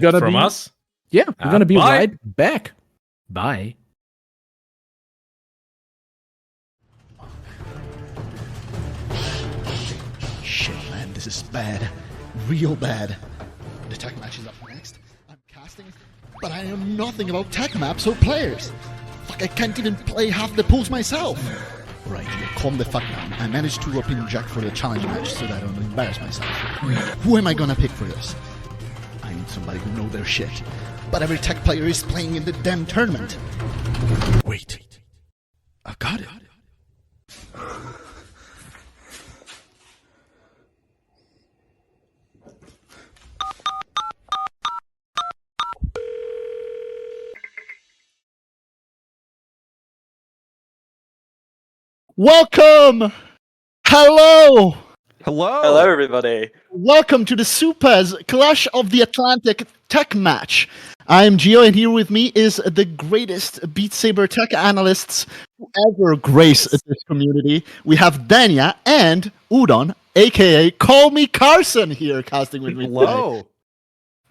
From us? Yeah, we're gonna be bye. right back. Bye. Shit, man, this is bad. Real bad. The tech match is up next. I'm casting, but I know nothing about tech maps or players. Fuck, I can't even play half the pools myself. Right, you calm the fuck down. I managed to rope in Jack for the challenge match so that I don't embarrass myself. Who am I gonna pick for this? I need somebody who knows their shit. But every tech player is playing in the damn tournament. Wait. I got it. Welcome! Hello! Hello, everybody. Welcome to the SUPA's Clash of the Atlantic Tech Match. I am Gio, and here with me is the greatest Beat Saber Tech analysts who ever grace this community. We have Danya and Udon, aka Call Me Carson, here casting with me. Hello.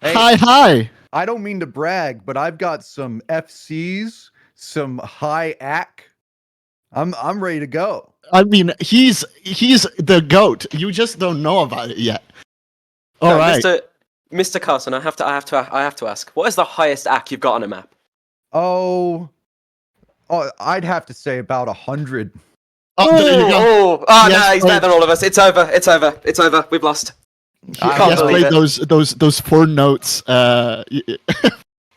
Hey, Hi. I don't mean to brag, but I've got some FCs, some high AC. I'm ready to go. I mean, he's the GOAT. You just don't know about it yet. All right. Mr. Carson, I have to ask. What is the highest AC you've got on a map? Oh, I'd have to say about 100. There you go. No, he's better than all of us. It's over. We've lost. He has played those 4 notes, like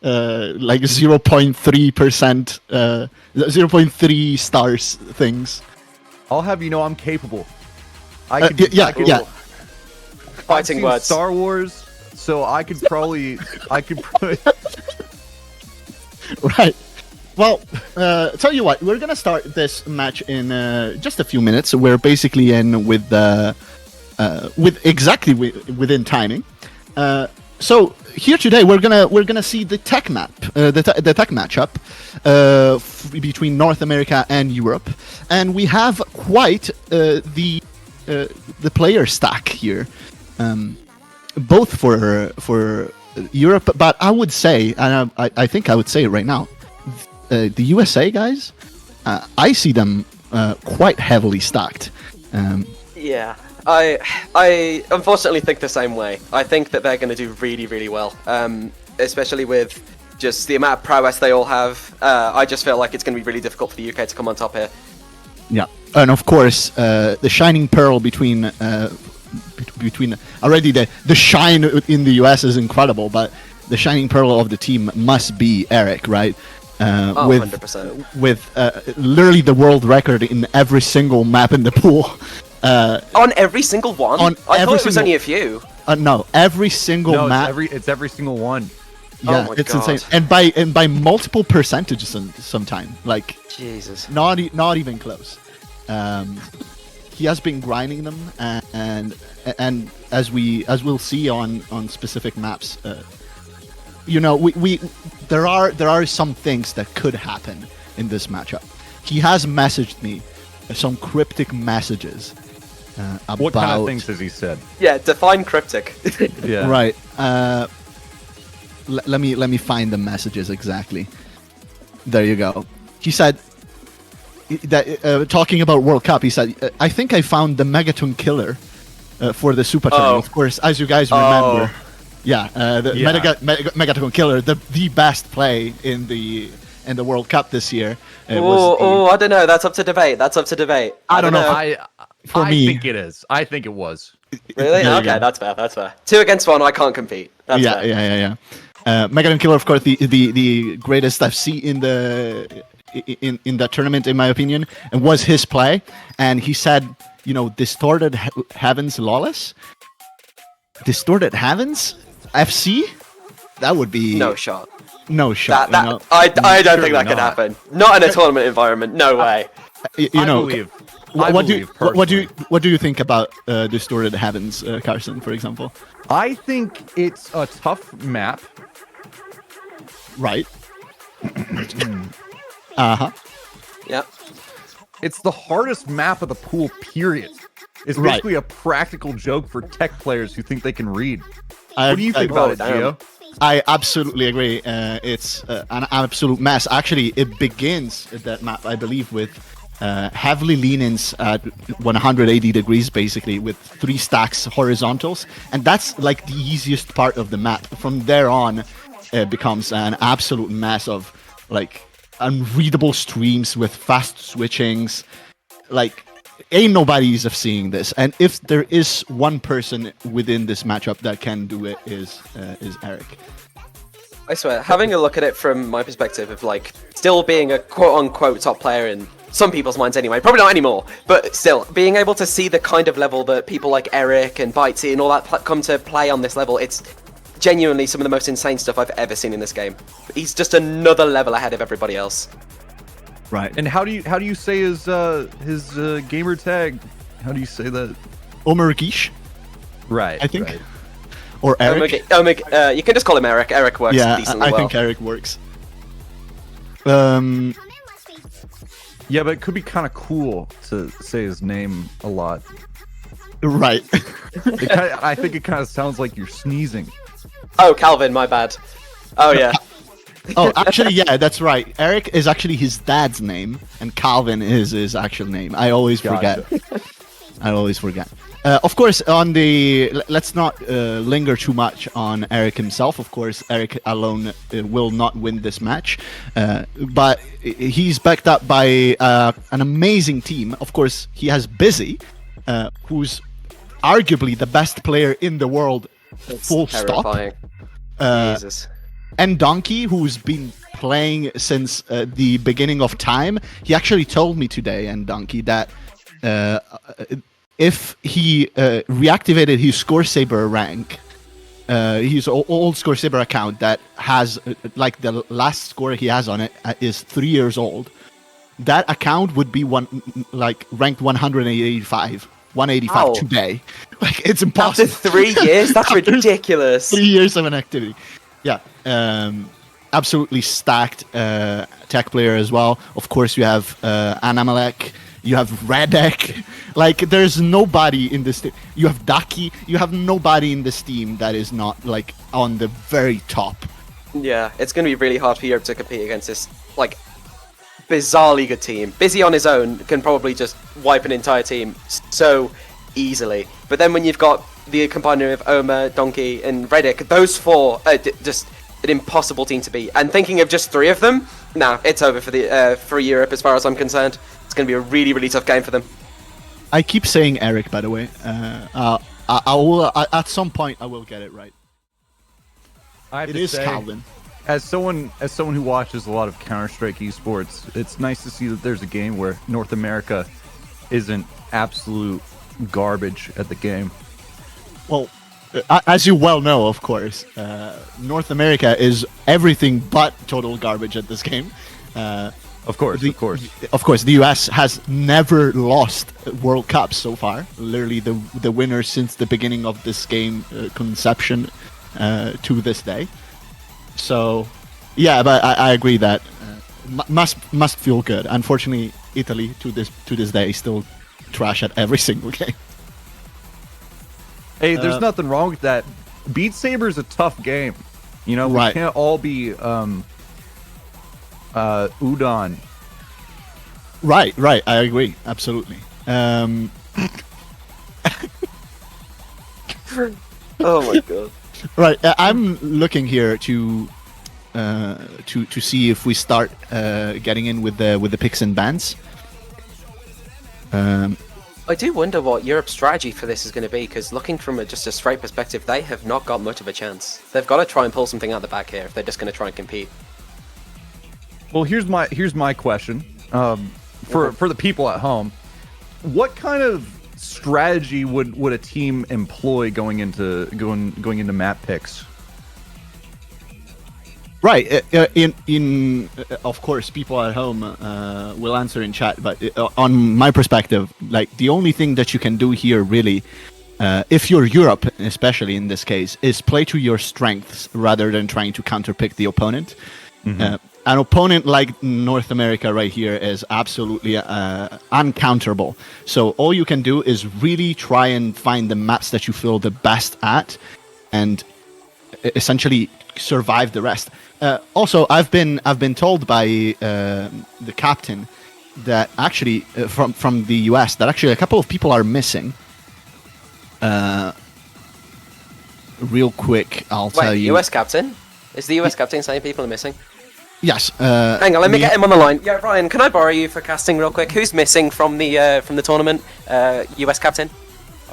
0.3%, 0.3 stars things. I'll have you know I'm capable. I could, Fighting words. Star Wars, so I could probably. Right. Well, tell you what, we're gonna start this match in just a few minutes. We're basically in with within timing. So here today we're gonna see the tech map, the tech matchup between North America and Europe, and we have quite the player stack here, both for Europe. But I would say, and I think I would say it right now, the USA guys, I see them quite heavily stacked. Yeah. I unfortunately think the same way. I think that they're going to do really, really well, especially with just the amount of prowess they all have. I just feel like it's going to be really difficult for the UK to come on top here. Yeah, and of course, the shining pearl between already the shine in the US is incredible, but the shining pearl of the team must be Eric, right? With 100%. With literally the world record in every single map in the pool. On every single one? I thought it was only a few. No, every single map. It's every single one. Yeah, it's insane, and by multiple percentages sometime. Like Jesus, not even close. He has been grinding them, and as we'll see on specific maps, there are some things that could happen in this matchup. He has messaged me some cryptic messages. What kind of things has he said? Yeah, define cryptic. Yeah. Right. Let me find the messages exactly. There you go. He said that talking about World Cup. He said, "I think I found the Megaton killer for the SUPA tournament." Of course, as you guys remember, Megaton killer, the best play in the World Cup this year. I don't know. That's up to debate. I don't know. I think it is. I think it was. Really? Okay, that's fair. 2 against 1, I can't compete. That's fair. Yeah. Megaton Killer, of course, the greatest FC in that tournament, in my opinion, and was his play. And he said, Distorted Heavens Lawless? Distorted Heavens? FC? That would be... No shot. I don't think that could happen. Not in a tournament environment. No way. What do you think about Distorted Heavens, Carson, for example? I think it's a tough map. Right. Yeah. It's the hardest map of the pool, period. It's basically a practical joke for tech players who think they can read. What do you think about it, Gio? I absolutely agree. It's an absolute mess. Actually, it begins that map, I believe, with heavily lean-ins at 180 degrees, basically, with 3 stacks horizontals, and that's like the easiest part of the map. From there on, it becomes an absolute mess of like unreadable streams with fast switchings. Like, ain't nobody's of seeing this, and if there is one person within this matchup that can do it, is Eric. I swear, having a look at it from my perspective of like still being a quote-unquote top player in some people's minds anyway, probably not anymore, but still being able to see the kind of level that people like Eric and Bitesy and all that come to play on this level, it's genuinely some of the most insane stuff I've ever seen in this game. He's just another level ahead of everybody else. Right. And how do you say his gamer tag? How do you say that? Omergish, Right. I think. Right. Or Eric. You can just call him Eric. Eric works decently I well. think Eric works. Yeah, but it could be kind of cool to say his name a lot. Right. I think it kind of sounds like you're sneezing. Oh, Calvin, my bad. Oh, yeah. Oh, actually, yeah, that's right. Eric is actually his dad's name, and Calvin is his actual name. I always forget. I always forget. Of course, let's not linger too much on Eric himself. Of course, Eric alone will not win this match, but he's backed up by an amazing team. Of course, he has Busy, who's arguably the best player in the world. It's full terrifying. stop. Jesus. And Donkey, who's been playing since the beginning of time. He actually told me today, and Donkey, that if he reactivated his Score Saber rank, his old Score Saber account that has like the last score he has on it is 3 years old, that account would be ranked 185. 185 Wow. today. Like, it's After impossible. 3 years? That's ridiculous. 3 years of an activity. Yeah. Absolutely stacked tech player as well. Of course, you have Anamalek. You have Radek. Like, there's nobody in this team. You have Daki. You have nobody in this team that is not, like, on the very top. Yeah, it's going to be really hard for Europe to compete against this, like, bizarrely good team. Busy on his own can probably just wipe an entire team so easily. But then when you've got the combining of Omer, Donkey, and Reddick, those four are just an impossible team to beat. And thinking of just 3 of them, nah, it's over for Europe as far as I'm concerned. It's going to be a really, really tough game for them. I keep saying Eric, by the way. I will, at some point, I will get it right. I have It to is say, Calvin. as someone who watches a lot of Counter-Strike esports, it's nice to see that there's a game where North America isn't absolute garbage at the game. Well, as you well know, of course, North America is everything but total garbage at this game. Of course. Of course, the US has never lost World Cups so far. Literally the winner since the beginning of this game conception to this day. So, yeah, but I agree that must feel good. Unfortunately, Italy to this day still trash at every single game. Hey, there's nothing wrong with that. Beat Saber is a tough game. You know, we Right. can't all be udon. Right. I agree. Absolutely. Oh my god. Right. I'm looking here to see if we start getting in with the picks and bans. I do wonder what Europe's strategy for this is going to be, because looking from just a straight perspective, they have not got much of a chance. They've got to try and pull something out the back here if they're just going to try and compete. Well, here's my question for the people at home. What kind of strategy would a team employ going into map picks? Right. In of course, people at home will answer in chat. But on my perspective, like, the only thing that you can do here, really, if you're Europe, especially in this case, is play to your strengths rather than trying to counterpick the opponent. Mm-hmm. An opponent like North America right here is absolutely uncounterable. So all you can do is really try and find the maps that you feel the best at, and essentially survive the rest. Also, I've been told by the captain that actually from the US that actually a couple of people are missing. Real quick, I'll tell Wait, you. US captain? Is the US captain saying people are missing? Yes. Hang on, let me get him on the line. Yeah, Ryan, can I borrow you for casting real quick? Who's missing from the tournament? US captain.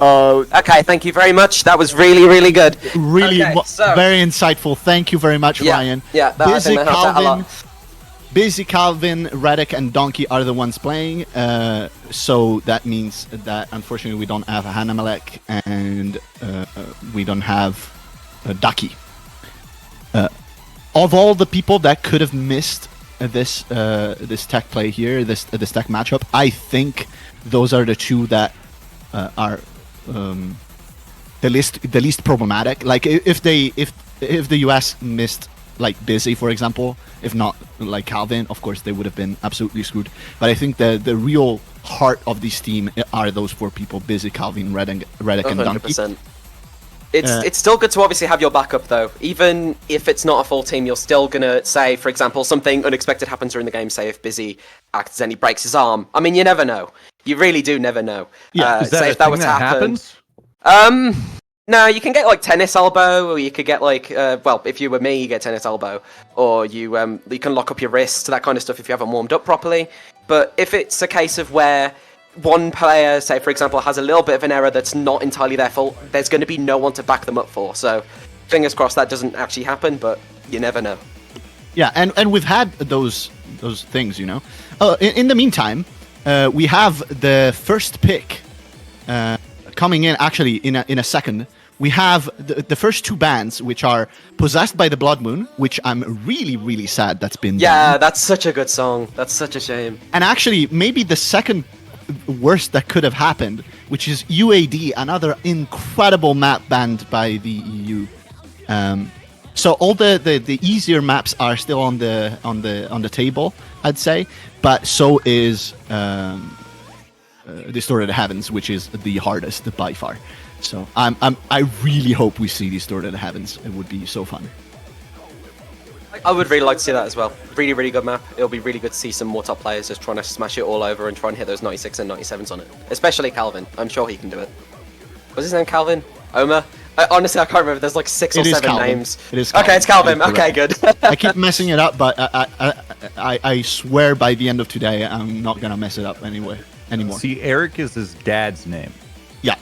Oh, okay. Thank you very much. That was really, really good. Really, Okay, so- very insightful. Thank you very much, Yeah, Ryan. yeah, I think that helped out a lot. Busy Calvin, Reddick, and Donkey are the ones playing. So that means that unfortunately we don't have Hanamalek and we don't have Ducky. Of all the people that could have missed this tech play here, this tech matchup, I think those are the two that are the least problematic. Like if the US missed like Busy, for example, if not like Calvin, of course they would have been absolutely screwed. But I think the real heart of this team are those four people: Busy, Calvin, Reddick, and Donkey. 100%. It's still good to obviously have your backup though. Even if it's not a full team, you're still gonna say, for example, something unexpected happens during the game. Say if Busy accidentally breaks his arm. I mean, you never know. You really do never know. Yeah, Is that say a if that thing was to that happen. happens? No, you can get like tennis elbow, or you could get like, well, if you were me, you get tennis elbow, or you can lock up your wrist, that kind of stuff if you haven't warmed up properly. But if it's a case of where one player, say for example, has a little bit of an error that's not entirely their fault, there's going to be no one to back them up for. So, fingers crossed that doesn't actually happen, but you never know. Yeah, and we've had those things, you know. In the meantime, we have the first pick coming in. Actually, in a second, we have the first two bands, which are Possessed by the Blood Moon, which I'm really, really sad that's been Yeah, done. that's such a good song. That's such a shame. And actually, maybe the second worst that could have happened, which is UAD, another incredible map banned by the EU. So all the easier maps are still on the table, I'd say, but so is Distorted Heavens, which is the hardest by far. So I really hope we see Distorted Heavens. It would be so fun. I would really like to see that as well. Really, really good map. It'll be really good to see some more top players just trying to smash it all over and try and hit those 96 and 97s on it. Especially Calvin. I'm sure he can do it. What's his name? Calvin? Omer? Honestly, I can't remember. There's like 6 or 7 Calvin. names. It is Calvin. Okay, it's Calvin. It is Okay, good. I keep messing it up, but I swear by the end of today, I'm not gonna mess it up anymore. See, Eric is his dad's name, Yeah.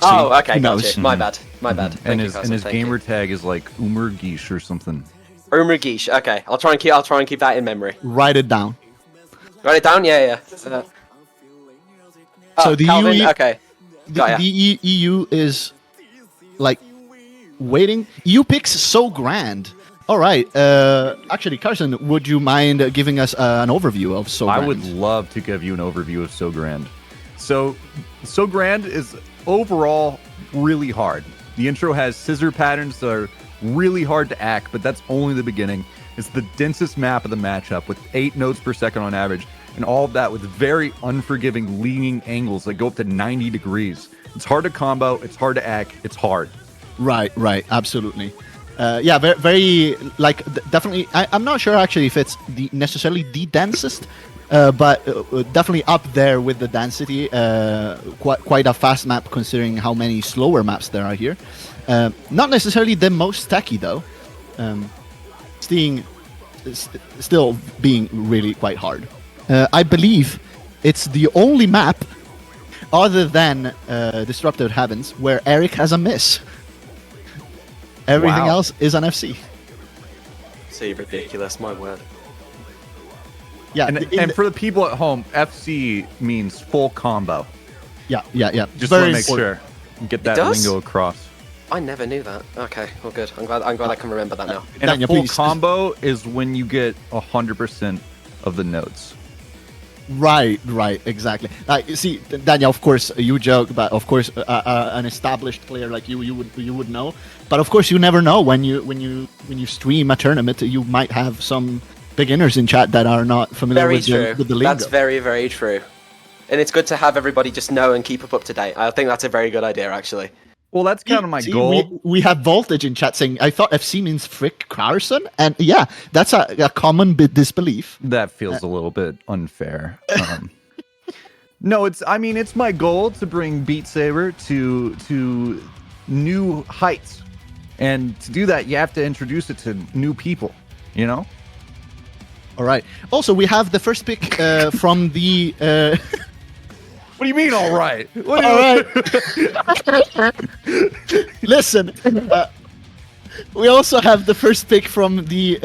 Oh, See, okay, who knows? gotcha. My bad. My bad. and Thank you, his cousin, thank gamer you. tag is like Umergish or something. Umragish. Okay, I'll try and keep that in memory. Write it down. Write it down. Yeah. So the Calvin. UE Okay. Got ya. The EU is like waiting. EU picks so grand. All right. Actually, Carson, would you mind giving us an overview of So Grand? I would love to give you an overview of So Grand. So Grand is overall really hard. The intro has scissor patterns that are really hard to act, but that's only the beginning. It's the densest map of the matchup with 8 nodes per second on average, and all of that with very unforgiving leaning angles that go up to 90 degrees. It's hard to combo, it's hard to act, it's hard. Right, absolutely. Yeah, very like definitely. I'm not sure actually if it's necessarily the densest, but definitely up there with the density. Quite a fast map considering how many slower maps there are here. Not necessarily the most techy though. Still being really quite hard. I believe it's the only map other than Disrupted Heavens where Eric has a miss. Everything Wow. else is an FC. See, ridiculous. My word. Yeah, And for the people at home, FC means full combo. yeah. Just Very want to make important. sure and get that does? lingo across. I never knew that. Okay, well, good. I'm glad I can remember that now. And Daniel, a full please. combo is when you get 100% of the nodes. Right, exactly. See, Daniel, of course, you joke, but of course, an established player like you would know. But of course, you never know when you stream a tournament, you might have some beginners in chat that are not familiar Very with true. the lingo. That's very, very true. And it's good to have everybody just know and keep up to date. I think that's a very good idea, actually. Well, that's kind of my See, goal. We have Voltage in chat saying, I thought FC means Frick Carson. And yeah, that's a common disbelief. That feels a little bit unfair. No, it's my goal to bring Beat Saber to new heights. And to do that, you have to introduce it to new people, you know? All right. Also, we have the first pick from the... What do you mean, all right? What All right. Listen, we also have the first pick from the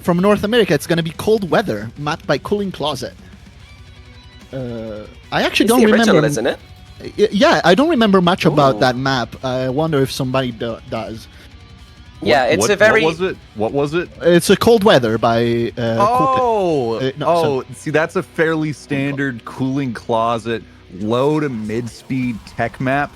from North America. It's going to be Cold Weather, mapped by Cooling Closet. I actually don't the remember. original, isn't it? Yeah, I don't remember much about Ooh. that map. I wonder if somebody does. Yeah, it's a very. What was it? It's a Cold Weather by. See, that's a fairly standard Cooling Closet low to mid speed tech map.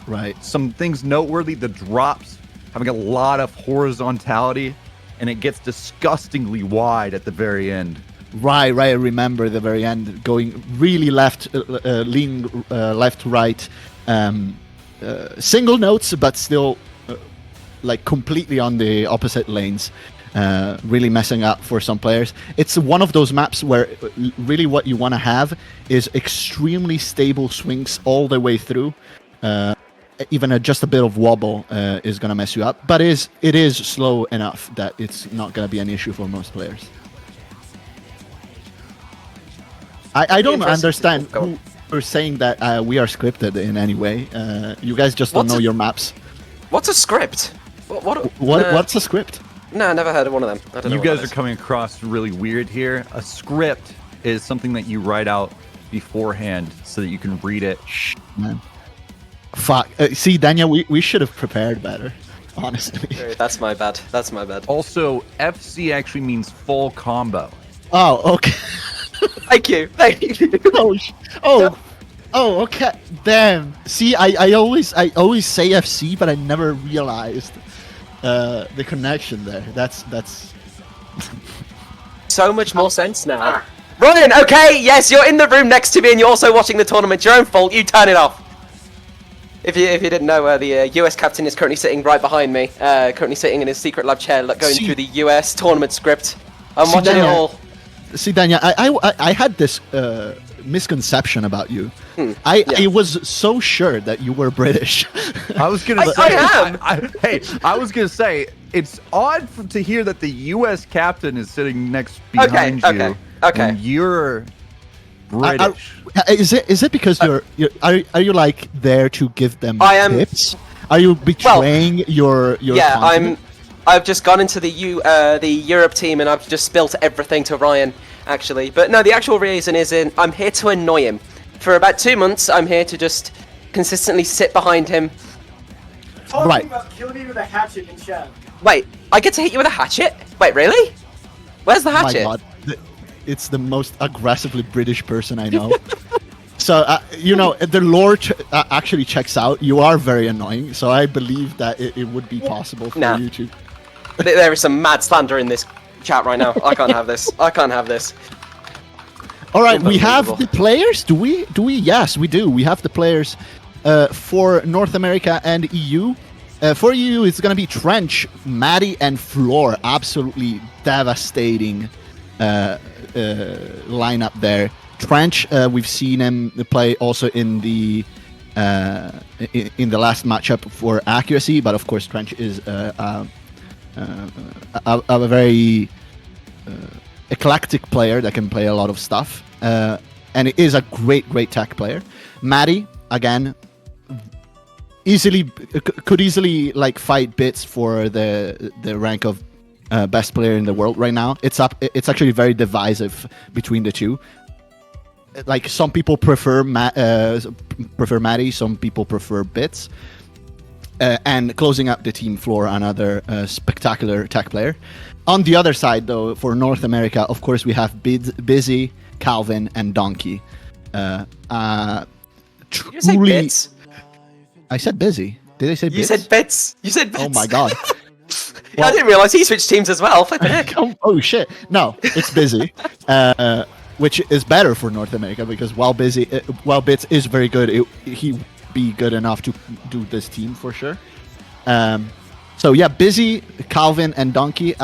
Right. Some things noteworthy: the drops having a lot of horizontality, and it gets disgustingly wide at the very end. Right. I remember the very end going really left, leaning left to right, single notes, but still like completely on the opposite lanes, really messing up for some players. It's one of those maps where really what you want to have is extremely stable swings all the way through. Even just a bit of wobble is going to mess you up, but it is slow enough that it's not going to be an issue for most players. I don't understand who are saying that we are scripted in any way. You guys just don't know your maps. What's a script? What's a script? No, I never heard of one of them. I don't know You what guys that are is. coming across really weird here. A script is something that you write out beforehand so that you can read it. Man. Fuck. See, Daniel, we should have prepared better, honestly. That's my bad. That's my bad. Also, FC actually means full combo. Oh, okay. Thank you. Okay. Damn. See, I always say FC, but I never realized the connection there. That's So much more sense now. Ryan, okay, yes, you're in the room next to me and you're also watching the tournament. Your own fault. You turn it off. If you didn't know, the US captain is currently sitting right behind me. Currently sitting in his secret lab chair, going through the US tournament script. I'm watching it all. See, Daniel, I had this misconception about you. I was so sure that you were British. I was gonna say, I was gonna say it's odd to hear that the U.S. captain is sitting next behind you. Okay. When you're British. Is it because are you like there to give them tips? Are you betraying your continent? I've just gone into the Europe team and I've just spilt everything to Ryan, actually. But no, the actual reason is I'm here to annoy him. For about 2 months, I'm here to just consistently sit behind him. Right. About killing me with a hatchet in chat. Wait, I get to hit you with a hatchet? Wait, really? Where's the hatchet? My God, it's the most aggressively British person I know. So, the lore actually checks out. You are very annoying, so I believe that it would be possible for you to... There is some mad slander in this chat right now. I can't have this. I can't have this. All right, we have the players. Do we? Yes, we do. We have the players for North America and EU. For EU, it's going to be Trench, Maddie, and Floor. Absolutely devastating lineup there. Trench, we've seen him play also in the last matchup for accuracy, but of course Trench is a very eclectic player that can play a lot of stuff, and it is a great tech player. Maddie, again, could easily like fight Bits for the rank of best player in the world right now. It's actually very divisive between the two. Like some people prefer Maddie, some people prefer Bits. And closing up the team Floor, another spectacular tech player. On the other side, though, for North America, of course, we have Busy, Calvin, and Donkey. Did you say Bits? I said Busy. Did I say Bits? You said Bits. You said Bits. Oh my God. I didn't realize he switched teams as well. Flipping heck. Oh shit. No, it's Busy. Which is better for North America because while Bits is very good, he be good enough to do this team for sure. So yeah, Busy, Calvin, and Donkey.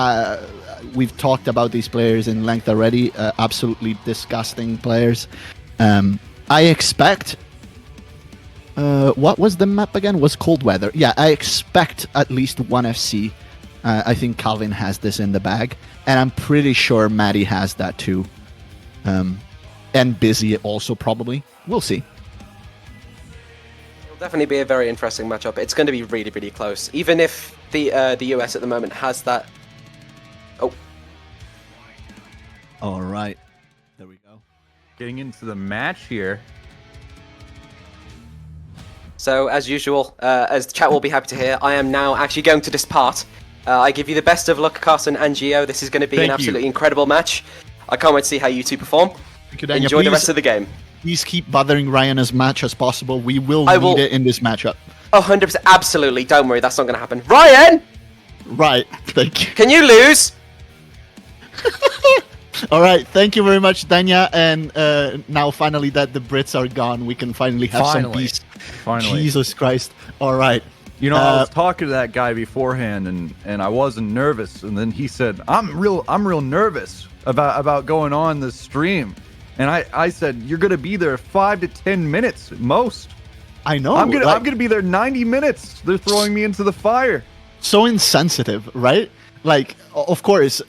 We've talked about these players in length already. Absolutely disgusting players. I expect. What was the map again? Was Cold Weather? Yeah, I expect at least one FC. I think Calvin has this in the bag, and I'm pretty sure Maddie has that too. And Busy also probably. We'll see. It'll definitely be a very interesting matchup. It's going to be really, really close. Even if the US at the moment has that. Oh. All right. There we go. Getting into the match here. So, as usual, as the chat will be happy to hear, I am now actually going to this part. I give you the best of luck, Carson and Gio. This is going to be an absolutely incredible match. I can't wait to see how you two perform. Thank you, Daniel. Enjoy the rest of the game. Please keep bothering Ryan as much as possible. We will need it in this matchup. 100%, absolutely. Don't worry, that's not going to happen. Ryan! Right, thank you. Can you lose? All right, thank you very much, Danya. And now, finally, that the Brits are gone, we can finally have some peace. Finally. Jesus Christ. All right. You know, I was talking to that guy beforehand, and I wasn't nervous. And then he said, "I'm real nervous about going on this stream." And I said, "You're gonna be there 5 to 10 minutes at most." I know. I'm gonna be there 90 minutes. They're throwing me into the fire. So insensitive, right? Like, of course,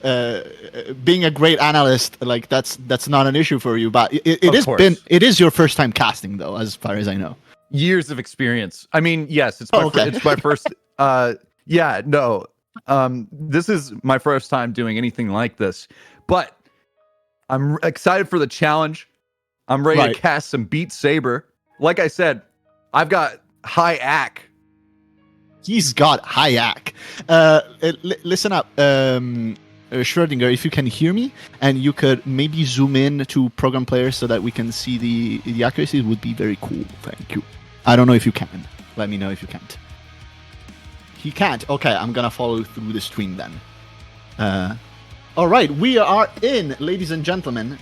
being a great analyst, like that's not an issue for you. But it is your first time casting, though, as far as I know. Years of experience. I mean, yes, it's my first. Yeah, no. This is my first time doing anything like this, but I'm excited for the challenge. I'm ready to cast some Beat Saber. Like I said, I've got high AC. He's got high AC. Listen up, Schrodinger, if you can hear me, and you could maybe zoom in to program players so that we can see the accuracy, it would be very cool. Thank you. I don't know if you can. Let me know if you can't. He can't. Okay, I'm gonna follow through the stream then. All right, we are in, ladies and gentlemen.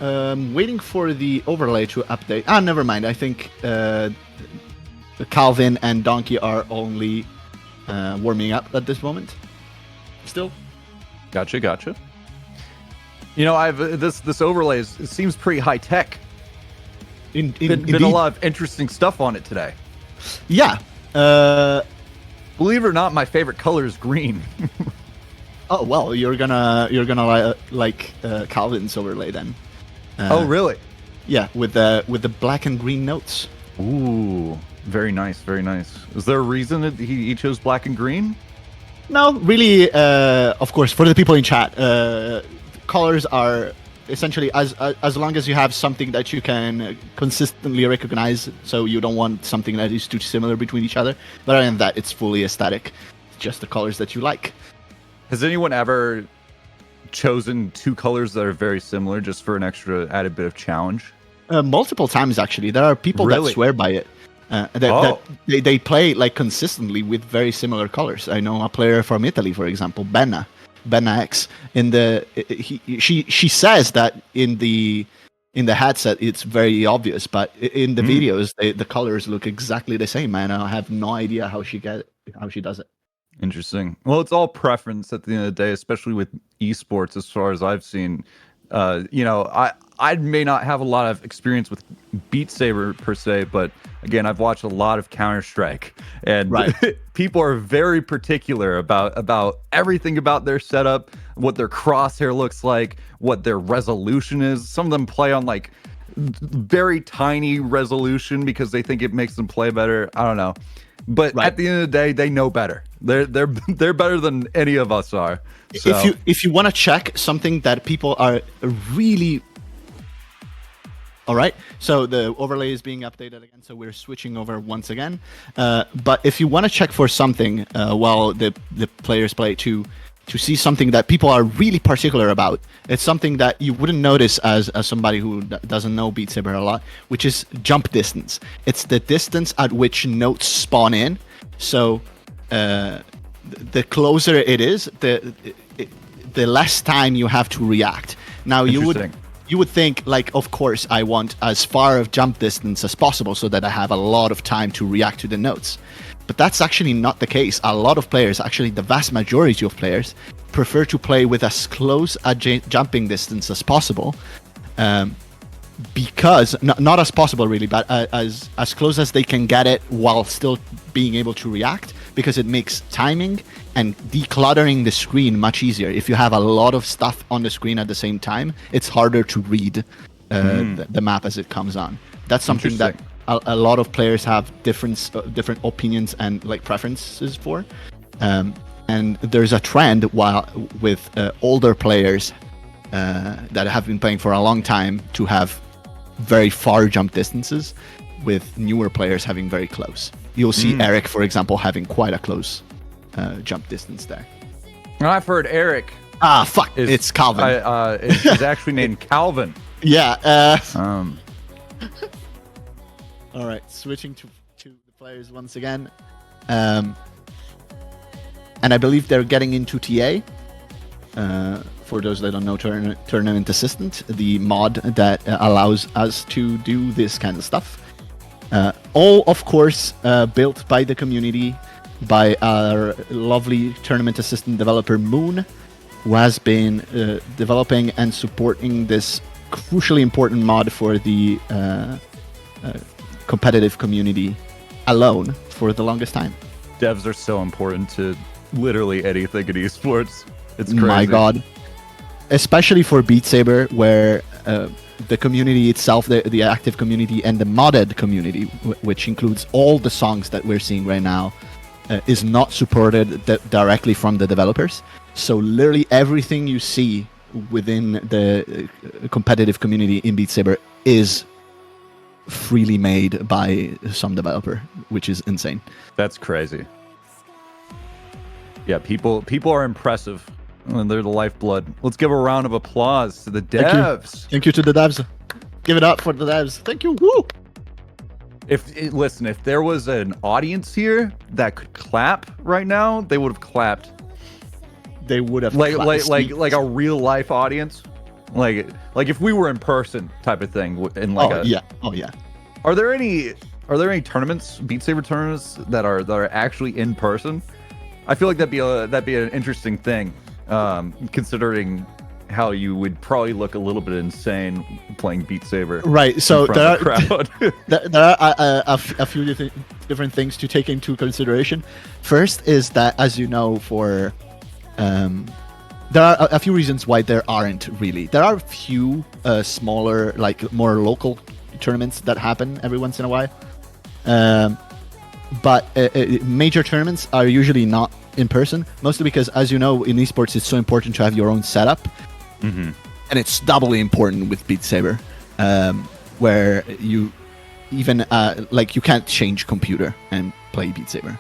Waiting for the overlay to update. Never mind. I think Calvin and Donkey are only warming up at this moment. Still. Gotcha. You know, I've this overlay it seems pretty high tech. Been a lot of interesting stuff on it today. Yeah. Believe it or not, my favorite color is green. Oh well, you're gonna like Calvin's overlay then. Oh really? Yeah, with the black and green notes. Ooh, very nice, very nice. Is there a reason that he chose black and green? No, really. Of course, for the people in chat, colors are essentially as long as you have something that you can consistently recognize. So you don't want something that is too similar between each other. But other than that, it's fully aesthetic. Just the colors that you like. Has anyone ever chosen two colors that are very similar just for an extra added bit of challenge? Multiple times, actually. There are people that swear by it. That they play like consistently with very similar colors. I know a player from Italy, for example, Benna X. She says that in the headset it's very obvious, but in the videos the colors look exactly the same. Man, I have no idea how she does it. Interesting. Well, it's all preference at the end of the day, especially with esports. As far as I've seen, you know, I may not have a lot of experience with Beat Saber per se, but again, I've watched a lot of Counter-Strike, and people are very particular about everything about their setup, what their crosshair looks like, what their resolution is. Some of them play on like very tiny resolution because they think it makes them play better. I don't know. But at the end of the day, they know better. They're better than any of us are. So. If you want to check something that people are really all right, so the overlay is being updated again, so we're switching over once again. But if you want to check for something while the players play to see something that people are really particular about, it's something that you wouldn't notice as somebody who doesn't know Beat Saber a lot, which is jump distance. It's the distance at which notes spawn in. So the closer it is, the less time you have to react. Now you you would think, like, of course, I want as far of jump distance as possible so that I have a lot of time to react to the notes. But that's actually not the case. A lot of players, actually the vast majority of players, prefer to play with as close a jumping distance as possible. Because not as possible really, but as close as they can get it while still being able to react, because it makes timing and decluttering the screen much easier. If you have a lot of stuff on the screen at the same time, it's harder to read the map as it comes on. That's something that a lot of players have different opinions and like preferences for. And there's a trend with older players that have been playing for a long time to have very far jump distances, with newer players having very close. You'll see Eric, for example, having quite a close jump distance there. And I've heard Eric. Fuck! It's Calvin. Is actually named Calvin. Yeah. All right, switching to the players once again. And I believe they're getting into TA. For those that don't know, Tournament Assistant, the mod that allows us to do this kind of stuff. All, of course, built by the community, by our lovely Tournament Assistant developer Moon, who has been developing and supporting this crucially important mod for the competitive community alone for the longest time. Devs are so important to literally anything in esports. It's crazy. My God. Especially for Beat Saber, where the community itself, the active community, and the modded community, which includes all the songs that we're seeing right now, is not supported directly from the developers. So literally everything you see within the competitive community in Beat Saber is freely made by some developer, which is insane. That's crazy. Yeah, people are impressive. And they're the lifeblood. Let's give a round of applause to the devs. Thank you to the devs. Give it up for the devs. Thank you. Woo! Listen, if there was an audience here that could clap right now, they would have clapped. They would have like a real life audience, like if we were in person type of thing. In like oh yeah. Are there any tournaments, Beat Saber tournaments that are actually in person? I feel like that'd be an interesting thing. Considering how you would probably look a little bit insane playing Beat Saber. Right, so there are a few different things to take into consideration. First is that, as you know, there are a few reasons why there aren't really. There are a few smaller, like more local tournaments that happen every once in a while. But major tournaments are usually not in person, mostly because, as you know, in esports it's so important to have your own setup, and it's doubly important with Beat Saber, where you even you can't change computer and play Beat Saber.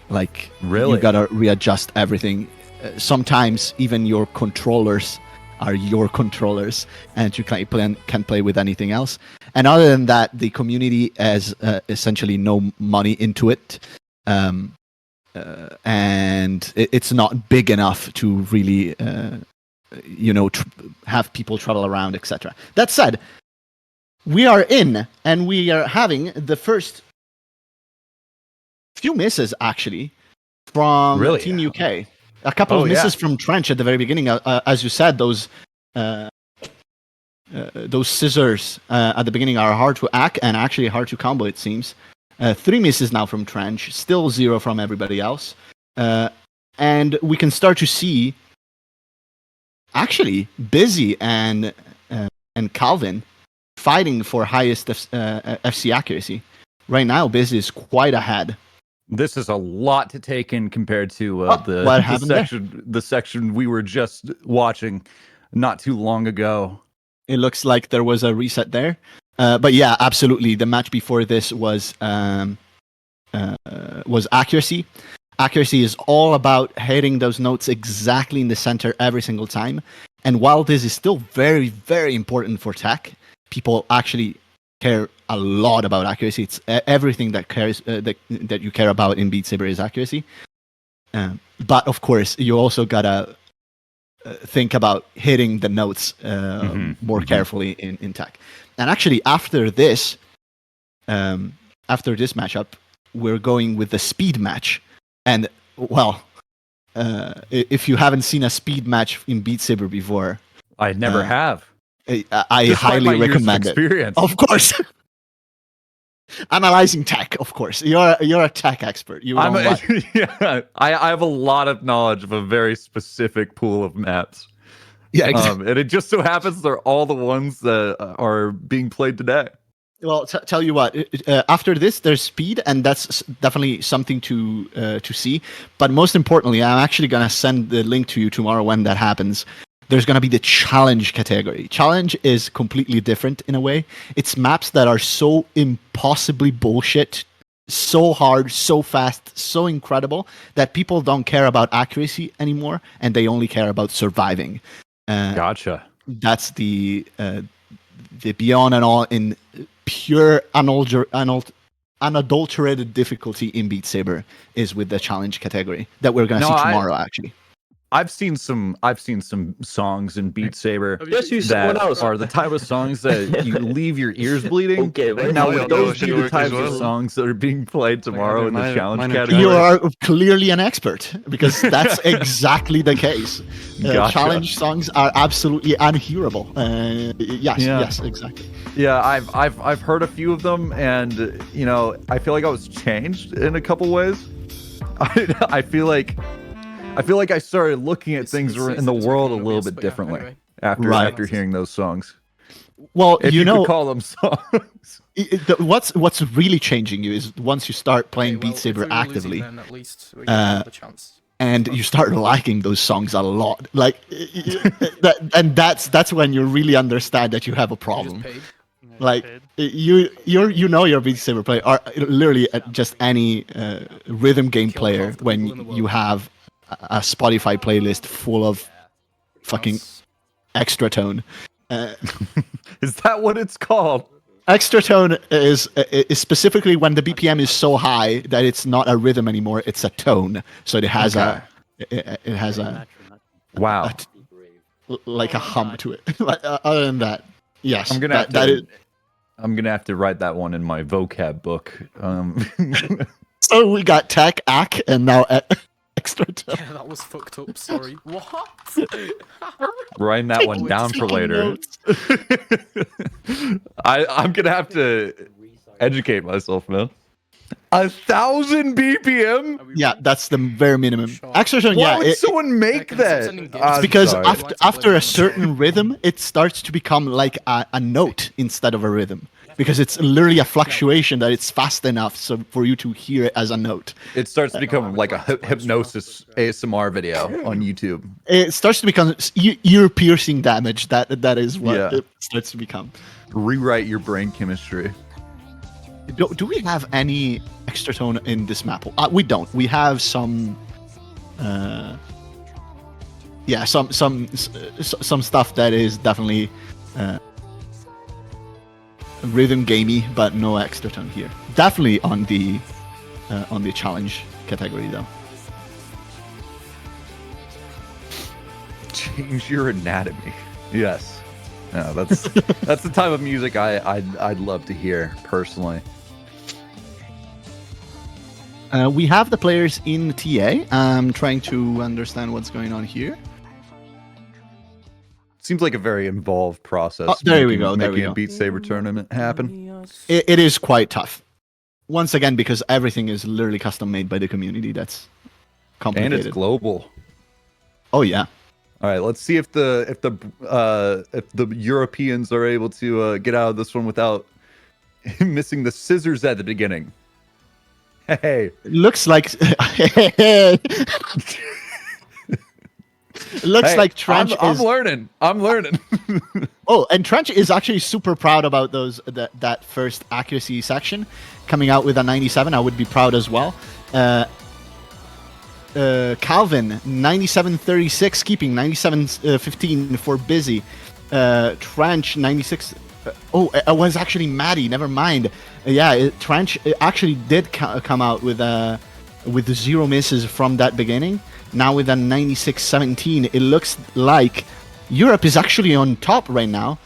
Like, really, you gotta readjust everything. Sometimes even your controllers are your controllers, and you can't play with anything else. And other than that, the community has essentially no money into it. And it's not big enough to really, have people travel around, etc. That said, we are in, and we are having the first few misses, actually, from Team UK. A couple of misses from Trench at the very beginning. As you said, those scissors at the beginning are hard to hack and actually hard to combo, it seems. 3 misses now from Trench, still 0 from everybody else. And we can start to see, actually, Busy and Calvin fighting for highest FC accuracy. Right now, Busy is quite ahead. This is a lot to take in compared to the section we were just watching not too long ago. It looks like there was a reset there. But yeah, absolutely. The match before this was accuracy. Accuracy is all about hitting those notes exactly in the center every single time. And while this is still very, very important for tech, people actually care a lot about accuracy. It's everything that cares that you care about in Beat Saber is accuracy. But of course, you also gotta think about hitting the notes more carefully in tech. And actually, after this matchup, we're going with the speed match. And well, if you haven't seen a speed match in Beat Saber before, I never have. I Despite highly my years of recommend it. experience. Of course. Analyzing tech, of course. You're a tech expert. I have a lot of knowledge of a very specific pool of maps. Yeah, exactly. And it just so happens they're all the ones that are being played today. Well, tell you what. After this, there's speed, and that's definitely something to see. But most importantly, I'm actually gonna send the link to you tomorrow when that happens. There's going to be the challenge category. Challenge is completely different in a way. It's maps that are so impossibly bullshit, so hard, so fast, so incredible that people don't care about accuracy anymore, and they only care about surviving. Gotcha. That's the beyond and all in pure unadulterated difficulty in Beat Saber is with the challenge category that we're going to see tomorrow, actually. I've seen some songs in Beat Saber that are the type of songs that you leave your ears bleeding. Okay, right. Now, would those be the types of songs that are being played tomorrow in the challenge category? You are clearly an expert, because that's exactly the case. Gotcha. Challenge songs are absolutely unhearable. Yes, exactly. Yeah, I've heard a few of them, and I feel like I was changed in a couple ways. I feel like I started looking at things in the world a little bit differently after hearing those songs. Well, if you could call them songs. What's really changing you is once you start playing Beat Saber actively, and you start liking those songs a lot. Like, and that's when you really understand that you have a problem. Like your Beat Saber player are literally just any rhythm game player when you have a Spotify playlist full of fucking extra tone. Is that what it's called? Extra tone is specifically when the BPM is so high that it's not a rhythm anymore; it's a tone. So it has it has a like a hum to it. Other than that, yes, I'm gonna have to write that one in my vocab book. So we got tech, ac, and now extra tone. Yeah, that was fucked up. Sorry. What? Writing that one down for later. I'm gonna have to educate myself, man. 1,000 BPM? Yeah, that's the very minimum. Sure. Extra tone, Why would someone make that? It's because after a certain rhythm, it starts to become like a note instead of a rhythm. Because it's literally a fluctuation that it's fast enough so for you to hear it as a note. It starts to become like a hypnosis ASMR video on YouTube. It starts to become ear-piercing damage. That is what it starts to become. Rewrite your brain chemistry. Do we have any extra tone in this map? We don't. We have some. Some stuff that is definitely. Rhythm gamey, but no extra tone here. Definitely on the challenge category though. Change your anatomy. Yes. No, that's that's the type of music I'd love to hear personally. We have the players in TA. I'm trying to understand what's going on here. Seems like a very involved process. Making a Beat Saber tournament happen. It is quite tough. Once again, because everything is literally custom made by the community. That's complicated. And it's global. Oh yeah. All right. Let's see if the Europeans are able to get out of this one without missing the scissors at the beginning. Hey. Looks like. Looks like Trench I'm learning. Oh, and Trench is actually super proud about that first accuracy section, coming out with a 97. I would be proud as well. Calvin 97.36 keeping 97.15 for Busy. Trench 96. It was actually Maddie. Never mind. Trench actually did come out with 0 misses from that beginning. now with a 96-17. It looks like Europe is actually on top right now.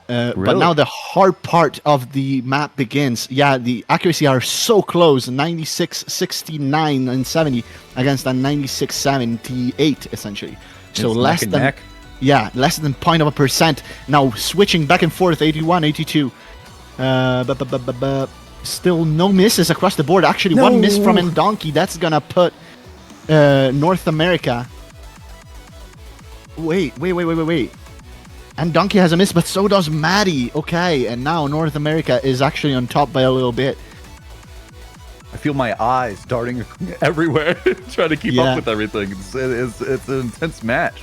But Really? now the hard part of the map begins. Yeah, the accuracy are so close, 96, 69, and 70 against a 96, 78, essentially. So It's less neck and than neck. yeah, less than 0.1%. Now switching back and forth, 81, 82. Still no misses across the board. Actually, one miss from Ndonkey. That's gonna put North America. Wait. And Donkey has a miss, but so does Maddie. Okay, and now North America is actually on top by a little bit. I feel my eyes darting everywhere, trying to keep Yeah. up with everything. It's an intense match.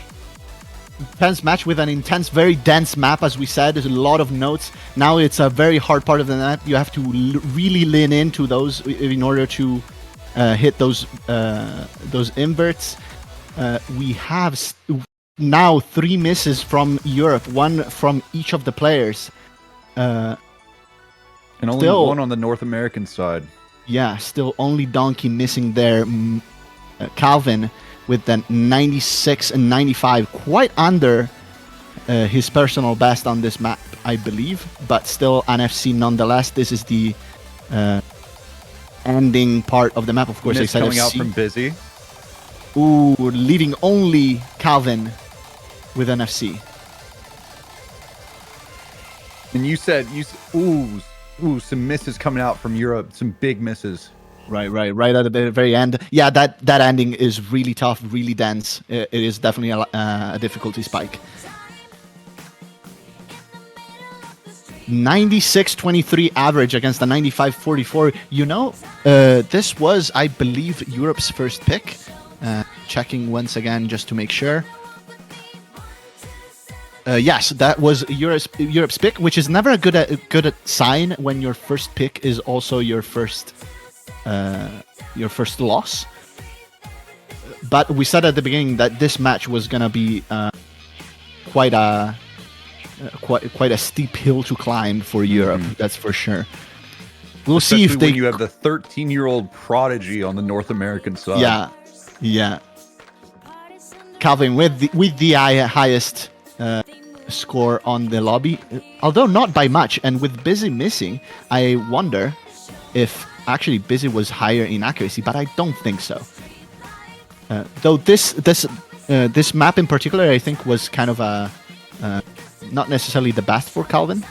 Intense match with an intense, very dense map, as we said. There's a lot of notes. Now it's a very hard part of the map. You have to really lean into those in order to hit those inverts. We have now 3 misses from Europe, 1 from each of the players. And only Still- one on the North American side. Yeah, still only Donkey missing there. Calvin with the 96 and 95, quite under his personal best on this map, I believe, but still an FC nonetheless. This is the ending part of the map. Of course, I Miss said coming out FC. from Busy. Ooh, leaving only Calvin with an FC. And you said, some misses coming out from Europe, some big misses. Right at the very end. Yeah, that ending is really tough, really dense. It is definitely a difficulty spike. 96-23 average against the 95-44. You know, this was, I believe, Europe's first pick. Checking once again just to make sure. Yes, that was Europe's pick, which is never a good sign when your first pick is also your first loss. But we said at the beginning that this match was gonna be quite a steep hill to climb for Europe. That's for sure. We'll see if Especially they. when you have the 13-year-old prodigy on the North American side. Yeah. Calvin with the highest score on the lobby, although not by much. And with Busy missing, I wonder if actually Busy was higher in accuracy, but I don't think so. Though this map in particular, I think was kind of not necessarily the best for Calvin.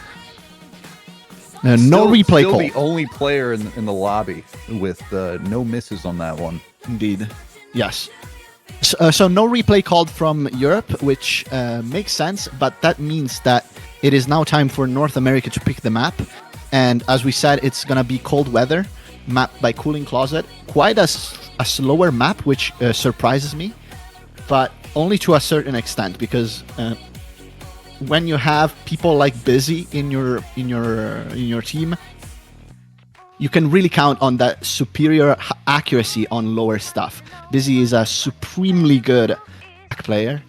No replay still call. the only player in the lobby with no misses on that one. Indeed. Yes. So no replay called from Europe, which makes sense, but that means that it is now time for North America to pick the map. And as we said, it's going to be cold weather, mapped by Cooling Closet. Quite a slower map, which surprises me, but only to a certain extent, because when you have people like Busy in your team, you can really count on that superior accuracy on lower stuff. Busy is a supremely good player,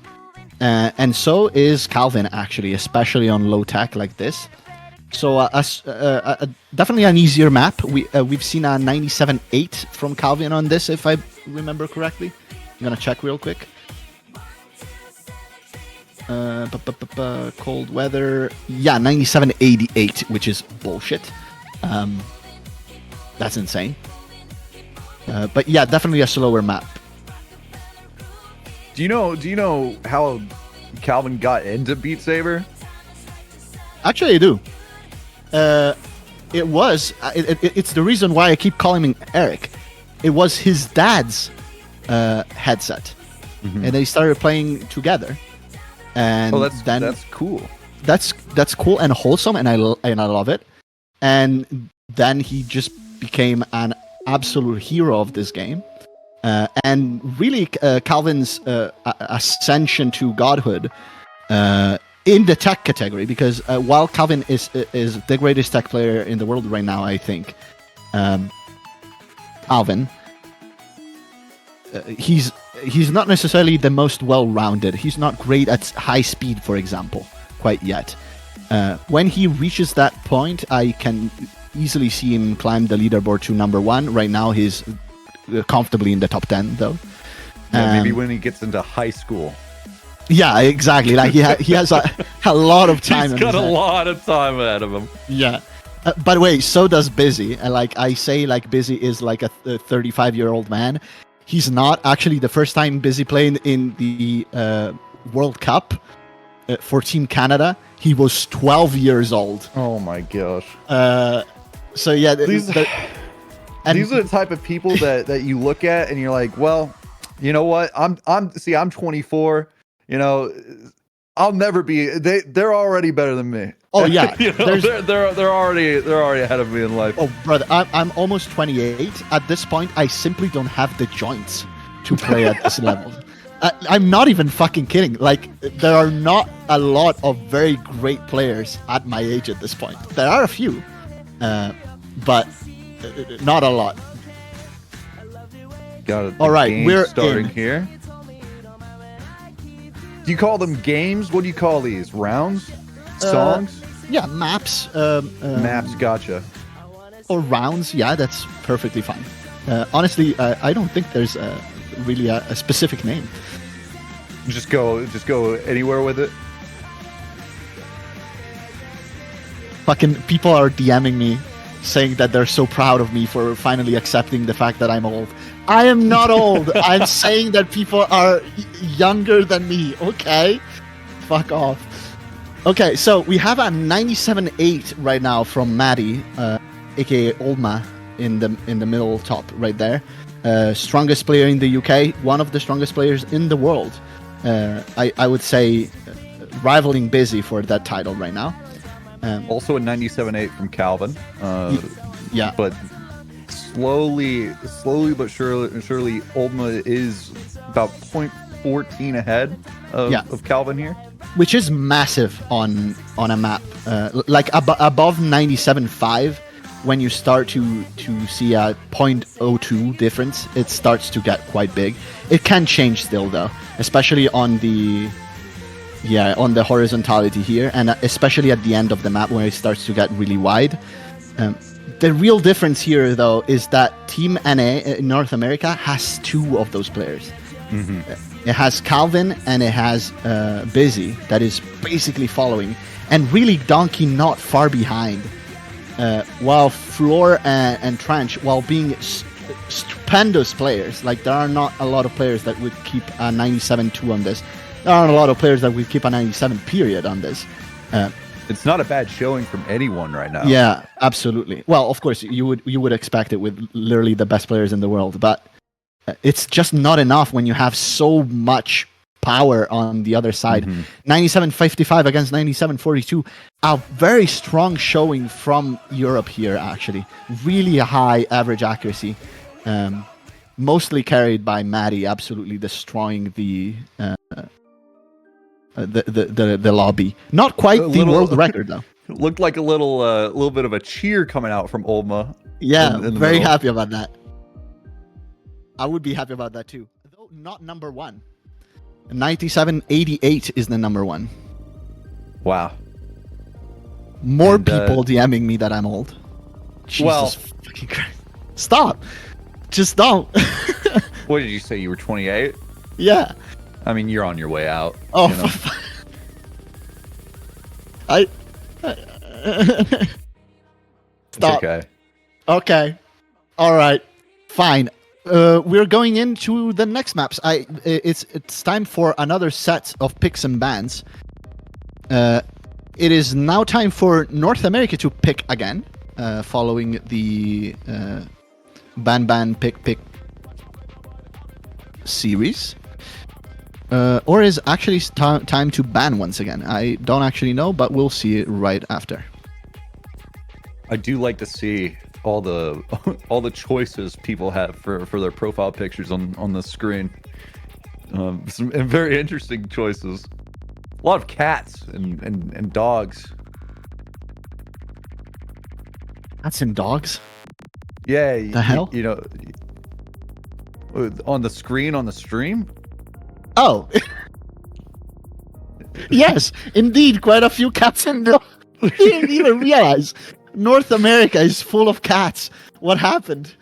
and so is Calvin, actually, especially on low tech like this. So definitely an easier map. We've seen a 97.8 from Calvin on this, if I remember correctly. I'm gonna check real quick. Cold weather, yeah, 97.88, which is bullshit. That's insane. But yeah, definitely a slower map. Do you know how Calvin got into Beat Saber? Actually, I do. It's the reason why I keep calling him Eric. It was his dad's headset, and they started playing together. And that's cool. That's cool and wholesome, and I love it. And then he just became an absolute hero of this game. And really, Calvin's ascension to godhood in the tech category, because while Calvin is the greatest tech player in the world right now, I think, Calvin, he's not necessarily the most well-rounded. He's not great at high speed, for example, quite yet. When he reaches that point, I can easily see him climb the leaderboard to number 1. Right now, he's comfortably in the top 10, though. Yeah, maybe Um, when he gets into high school. Yeah, exactly. Like he has a lot of time. He's in got a his hand. lot of time ahead of him. Yeah. By the way, so does Busy. Like I say, like Busy is like a 35-year-old man. He's not actually. The first time Busy played in the World Cup for Team Canada, he was 12 years old. Oh my gosh. So yeah, These are the type of people that you look at and you're like, well, you know what? I'm 24. You know, I'll never be. They're already better than me. Oh yeah, you know, they're already ahead of me in life. Oh brother, I'm almost 28. At this point, I simply don't have the joints to play at this level. I'm not even fucking kidding. Like there are not a lot of very great players at my age at this point. There are a few, but not a lot. Got it. All right, we're starting in. here. Do you call them games? What do you call these? Rounds? Songs? Yeah, maps. Maps, gotcha. Or rounds. Yeah, that's perfectly fine. Honestly, I don't think there's really a specific name. Just go anywhere with it. Fucking people are DMing me saying that they're so proud of me for finally accepting the fact that I'm old. I am not old. I'm saying that people are younger than me. Okay. Fuck off. Okay, so we have a 97.8 right now from Maddie, aka Oldma, in the middle top right there. Strongest player in the UK, one of the strongest players in the world. I would say rivaling Busy for that title right now. Also a 97.8 from Calvin. Yeah. But slowly but surely Oldma is about 0.14 ahead of Calvin here. Which is massive on a map. Like above 97.5, when you start to see a 0.02 difference, it starts to get quite big. It can change still though, especially on the horizontality here, and especially at the end of the map where it starts to get really wide. The real difference here though is that Team NA in North America has two of those players. Mm-hmm. It has Calvin and it has Busy that is basically following, and really Donkey not far behind. While Floor and Trench, while being stupendous players, like there are not a lot of players that would keep a 97.2 on this. There aren't a lot of players that would keep a 97 period on this. It's not a bad showing from anyone right now. Yeah, absolutely. Well, of course you would expect it with literally the best players in the world, but it's just not enough when you have so much power on the other side. 97.55 against 97.42. A very strong showing from Europe here, actually. Really high average accuracy. Mostly carried by Maddie, absolutely destroying the lobby. Not quite the world record, though. It looked like a little bit of a cheer coming out from Oldma. Yeah, in the very middle. happy about that. I would be happy about that too. Though not number one. 97.88 is the number one. Wow. More And, people DMing me that I'm old. Jesus Well- fucking Christ. Stop. Just don't. What did you say? You were 28? Yeah. I mean, you're on your way out. Oh, you know? Stop. It's okay. Okay. All right. Fine. We're going into the next maps. It's time for another set of picks and bans. It is now time for North America to pick again, following the ban pick series. Or is actually time to ban once again? I don't actually know, but we'll see it right after. I do like to see all the choices people have for their profile pictures on the screen. Some very interesting choices. A lot of cats and dogs. Cats and dogs? Yeah. The hell? You know, on the screen on the stream. Oh. Yes, indeed, quite a few cats and dogs. I didn't even realize North America is full of cats. What happened?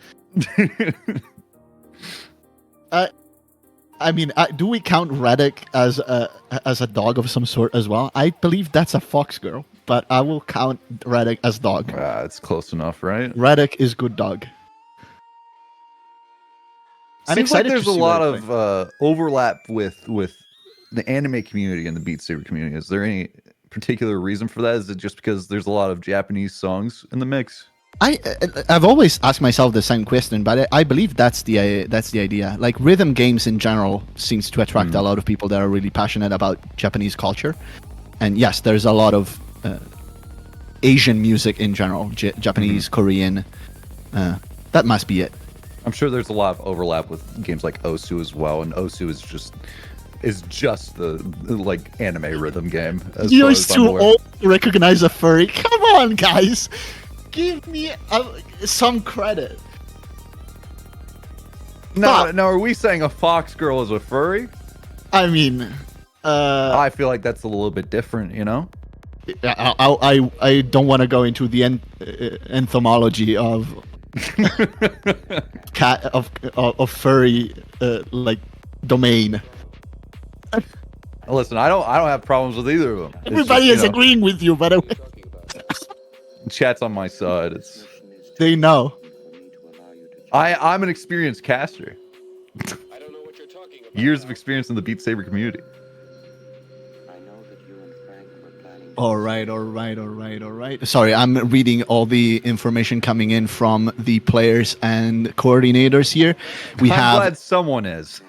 I mean, do we count Reddick as a dog of some sort as well? I believe that's a fox girl, but I will count Reddick as dog. It's close enough, right? Reddick is good dog. I'm Seems like excited there's to a see lot Reddick of overlap with the anime community and the Beat Saber community. Is there any particular reason for that? Is it just because there's a lot of Japanese songs in the mix? I've always asked myself the same question, but I believe that's the idea. Like rhythm games in general seems to attract a lot of people that are really passionate about Japanese culture, and yes, there's a lot of Asian music in general, Japanese, Korean. That must be it. I'm sure there's a lot of overlap with games like Osu as well, and Osu is just the like anime rhythm game. You're too old to recognize a furry. Come on, guys. Give me some credit. No, are we saying a fox girl is a furry? I mean, I feel like that's a little bit different, you know? I don't want to go into the entomology of of furry like domain. Listen, I don't have problems with either of them. Everybody is agreeing with you, by the way. Chat's on my side. They know. I'm an experienced caster. Years of experience in the Beat Saber community. All right. Sorry, I'm reading all the information coming in from the players and coordinators here. I'm glad someone is.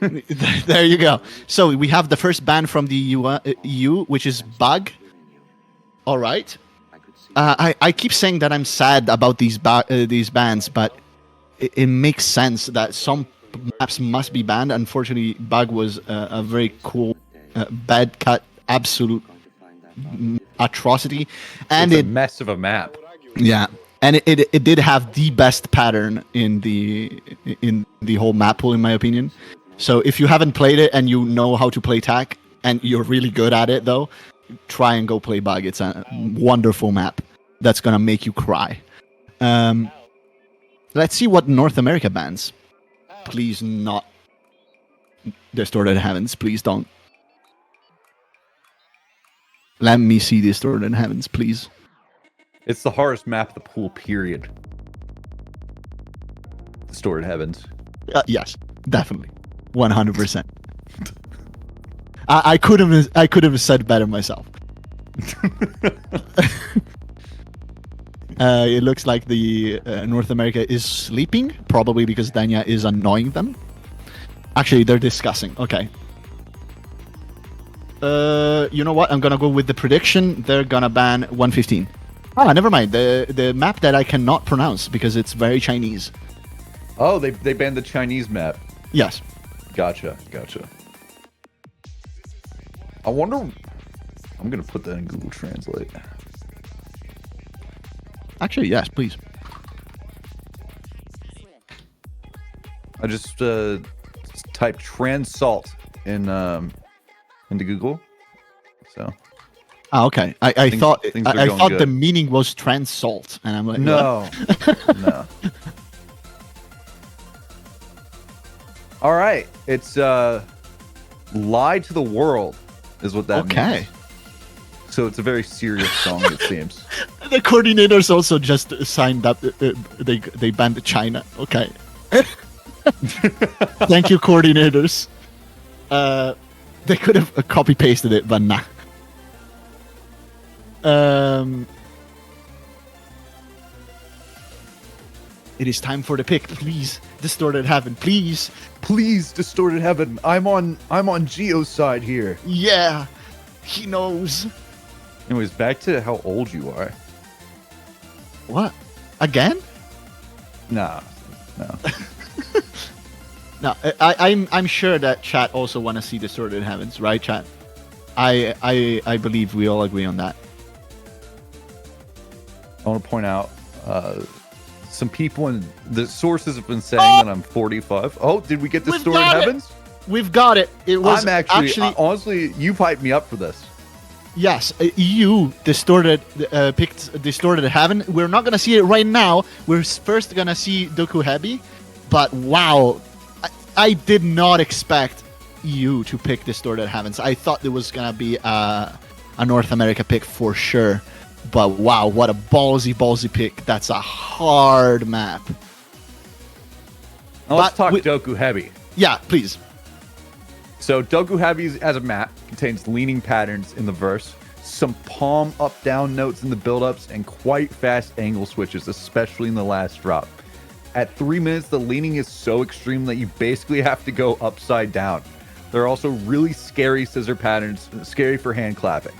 There you go. So we have the first ban from the EU, which is Bug. All right. I keep saying that I'm sad about these bans, but it makes sense that some maps must be banned. Unfortunately, Bug was a very cool, bad cut, absolute atrocity, and it's a mess of a map. Yeah, and it did have the best pattern in the whole map pool, in my opinion. So if you haven't played it and you know how to play TAC and you're really good at it, though, try and go play Bug. It's a wonderful map that's gonna make you cry. Let's see what North America bans. Please not Distorted Heavens. Please don't. Let me see Distorted Heavens, please. It's the hardest map of the pool, period. Distorted Heavens. Yes, definitely. 100%. I could have said better myself. It looks like the North America is sleeping, probably because Danya is annoying them. Actually, they're discussing. Okay. You know what? I'm gonna go with the prediction. They're gonna ban 115. Ah, never mind. The map that I cannot pronounce because it's very Chinese. Oh, they banned the Chinese map. Yes. Gotcha. I wonder. I'm gonna put that in Google Translate. Actually, yes, please. I just typed Transalt into Google. So. Ah, okay. I thought good. the meaning was trans salt, and I'm like, no, no. All right, it's "Lie to the World" is what that means. So it's a very serious song, it seems. The coordinators also just signed up. They banned China. Okay. Thank you, coordinators. They could have copy pasted it, but nah. It is time for the pick, please. Distorted Heaven, please. Please, Distorted Heaven. I'm on Geo's side here. Yeah, he knows. Anyways, back to how old you are. What? Again? No. No, I'm sure that chat also want to see Distorted Heavens, right, chat? I believe we all agree on that. I want to point out some people in the sources have been saying that I'm 45. Oh, did we get Distorted Heavens? We've got it. It was I'm actually honestly, you've hyped me up for this. Yes, you picked Distorted Heaven. We're not gonna see it right now. We're first gonna see Doku Hebi, but wow, I did not expect EU to pick Distorted Heavens. I thought it was gonna be a North America pick for sure, but wow, what a ballsy pick! That's a hard map. Now let's But talk Doku Heavy. Yeah, please. So Doku Heavy as a map contains leaning patterns in the verse, some palm up-down notes in the build-ups, and quite fast angle switches, especially in the last drop. At 3 minutes, the leaning is so extreme that you basically have to go upside down. There are also really scary scissor patterns, scary for hand clapping.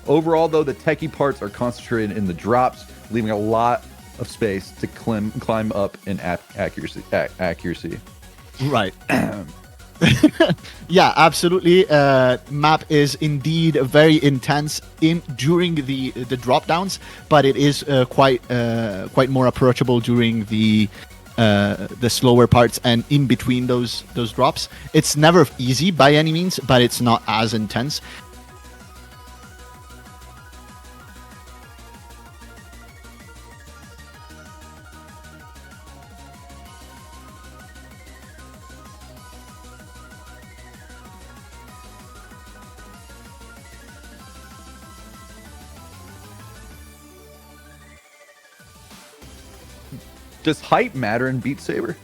Overall, though, the techie parts are concentrated in the drops, leaving a lot of space to climb up in accuracy. Right. Yeah, absolutely. Map is indeed very intense during the drop downs, but it is quite more approachable during the slower parts and in between those drops. It's never easy by any means, but it's not as intense. Does height matter in Beat Saber?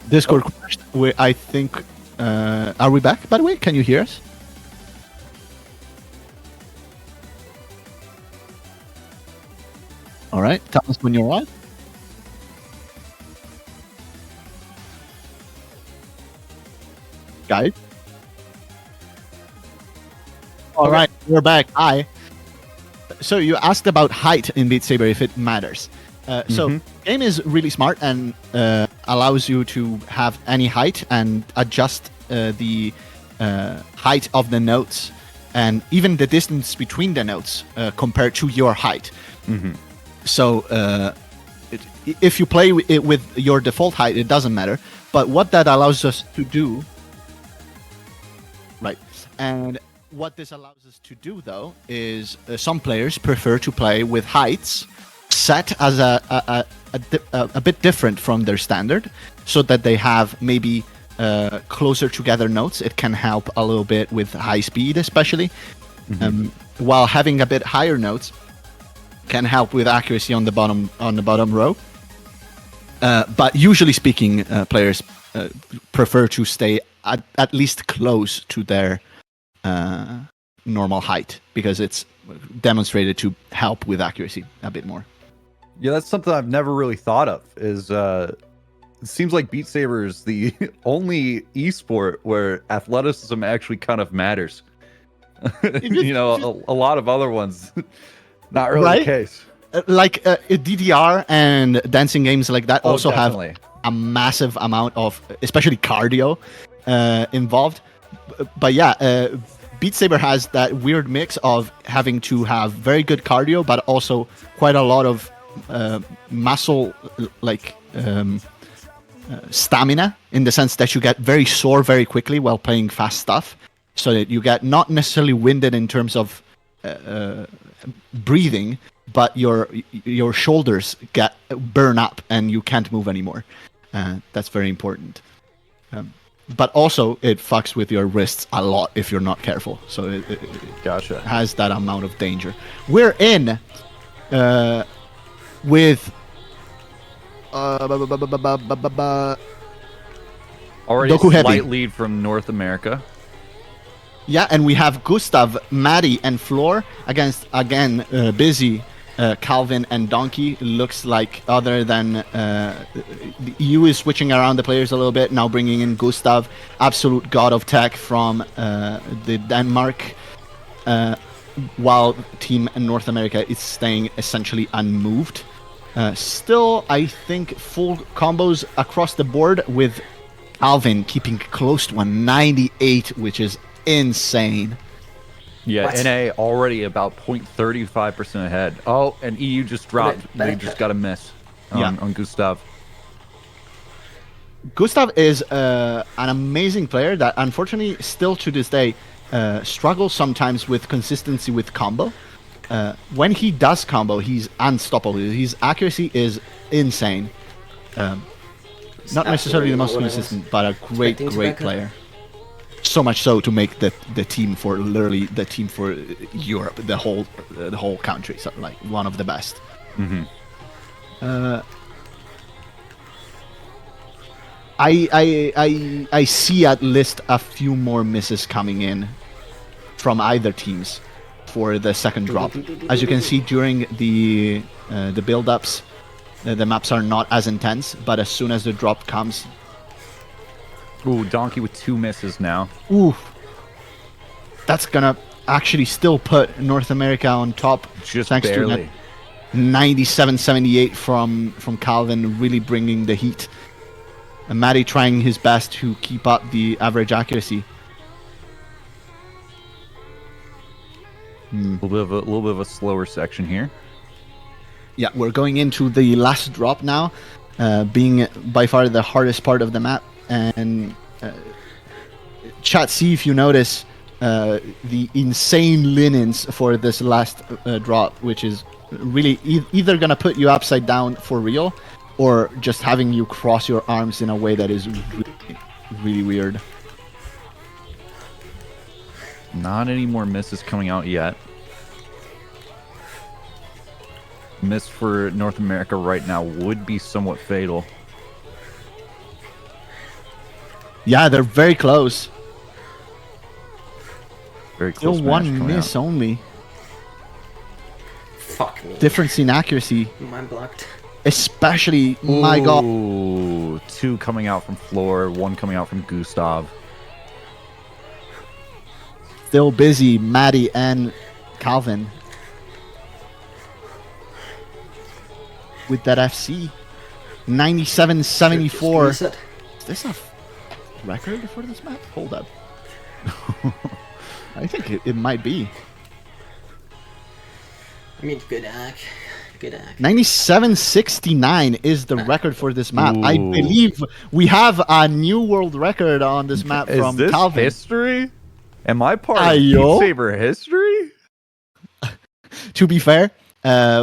Discord crashed. I think. Are we back? By the way, can you hear us? All right. Tell us when you're on. Guys. All right, we're back. Hi. So you asked about height in Beat Saber, if it matters. So game is really smart and allows you to have any height and adjust the height of the notes and even the distance between the notes compared to your height. So if you play it with your default height, it doesn't matter. But what that allows us to do, right? And what this allows us to do, though, is some players prefer to play with heights set as a bit different from their standard, so that they have maybe closer together notes. It can help a little bit with high speed, especially, while having a bit higher notes can help with accuracy on the bottom row. But usually speaking, players prefer to stay at least close to their normal height, because it's demonstrated to help with accuracy a bit more. Yeah, that's something I've never really thought of. Is it seems like Beat Saber is the only esport where athleticism actually kind of matters. You know, a lot of other ones, not really Right? the case. Like DDR and dancing games like that also definitely. have a massive amount of, especially cardio, involved. But yeah, Beat Saber has that weird mix of having to have very good cardio, but also quite a lot of muscle, like stamina, in the sense that you get very sore very quickly while playing fast stuff, so that you get not necessarily winded in terms of breathing, but your shoulders get burn up and you can't move anymore. That's very important. But also, it fucks with your wrists a lot if you're not careful. So it Gotcha. has that amount of danger. We're in with Already Doku a Heavy. slight lead from North America. yeah, and we have Gustav, Maddie, and Floor against again Busy, Calvin, and Donkey. Looks like, other than the EU is switching around the players a little bit now, bringing in Gustav, absolute god of tech from the Denmark, while Team North America is staying essentially unmoved. Still, I think full combos across the board, with Alvin keeping close to 198, which is insane. Yeah, What? NA already about 0.35% ahead. Oh, and EU just dropped. But They it- just got a miss Yeah. on Gustav. Gustav is an amazing player that unfortunately still to this day struggles sometimes with consistency with combo. When he does combo, he's unstoppable. His accuracy is insane. Not necessarily the most Absolutely not what I was consistent, but a great, expecting to great back up. player. So much so to make the team for literally the team for Europe, the whole country. So like one of the best. I see at least a few more misses coming in from either teams for the second drop. As you can see during the build-ups, the maps are not as intense, but as soon as the drop comes, Ooh, Donkey with 2 misses now. ooh, that's gonna actually still put North America on top. Just thanks barely. to that 97-78 from Calvin, really bringing the heat. And Matty trying his best to keep up the average accuracy. A little bit of a slower section here. Yeah, we're going into the last drop now, being by far the hardest part of the map. And chat, see if you notice the insane linens for this last drop, which is really either gonna put you upside down for real, or just having you cross your arms in a way that is really, really weird. Not any more misses coming out yet. Miss for North America right now would be somewhat fatal. Yeah, they're very close. Very close. Still match one coming miss out. only. Fuck me. Difference in accuracy, Mind blocked. especially. My God. Ooh, 2 coming out from Floor, 1 coming out from Gustav. Still busy, Maddie and Calvin. With that FC. 97-74. Is it? Is this a record for this map? Hold up. I think it might be. I mean, good act. Good act. 97-69 is the record for this map. I Ooh. believe we have a new world record on this map Is from this Calvin. history? Am I part of Ayo. Beat Saber history? To be fair,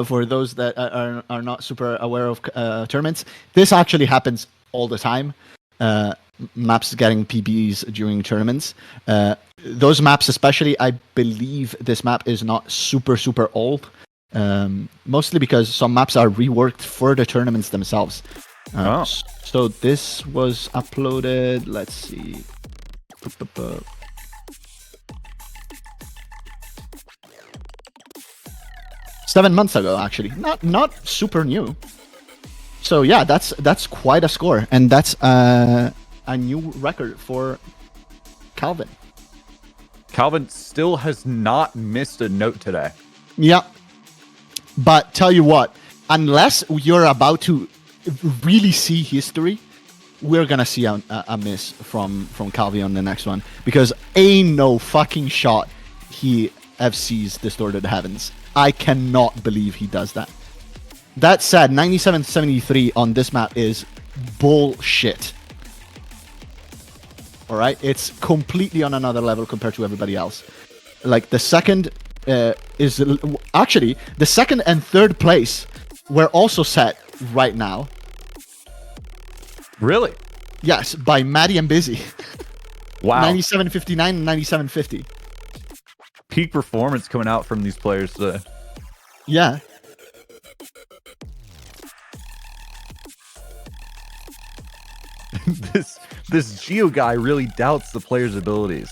for those that are not super aware of tournaments, this actually happens all the time. Maps getting PBs during tournaments. Those maps especially, I believe this map is not super old. Mostly because some maps are reworked for the tournaments themselves. Oh. So this was uploaded, let's see. 7 months ago, actually. Not super new. So yeah, that's quite a score, and that's a new record for Calvin. Calvin still has not missed a note today. Yeah, but tell you what, unless you're about to really see history, we're gonna see a miss from Calvi on the next one, because ain't no fucking shot he FCs Distorted Heavens. I cannot believe he does that. That said, 97-73 on this map is bullshit. Alright? It's completely on another level compared to everybody else. Like, the second is... Actually, the second and third place were also set right now. Really? Yes, by Maddie and Busy. Wow. 97-59 and 97-50. Peak performance coming out from these players today. Yeah. This Geo guy really doubts the player's abilities.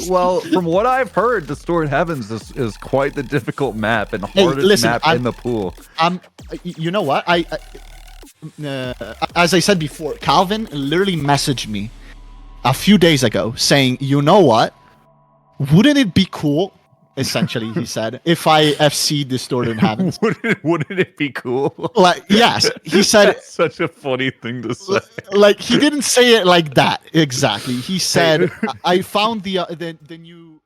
Well, from what I've heard, Distorted Heavens is quite the difficult map and hardest listen, map in the pool. You know what? As I said before, Calvin literally messaged me a few days ago saying, you know what? Wouldn't it be cool, essentially, he said, if I FC Distorted Heavens? Wouldn't it be cool? Like, yes, he said. That's such a funny thing to say. Like, he didn't say it like that exactly. He said, "I found the new."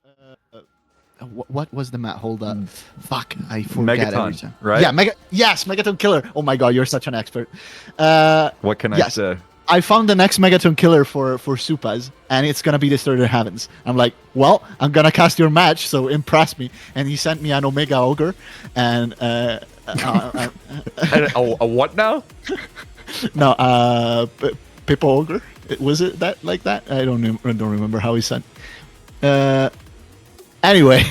What was the map? Hold up, fuck, I forget. Megaton, right? Yeah, Yes, Megaton Killer. Oh my god, you're such an expert. What can I yes. say? I found the next Megaton Killer for SUPAs, and it's gonna be Distorted Heavens. I'm like, well, I'm gonna cast your match, so impress me. And he sent me an Omega Ogre, and A what now? no, Pippa Ogre. Was it that like that? I don't remember how he said. Anyway,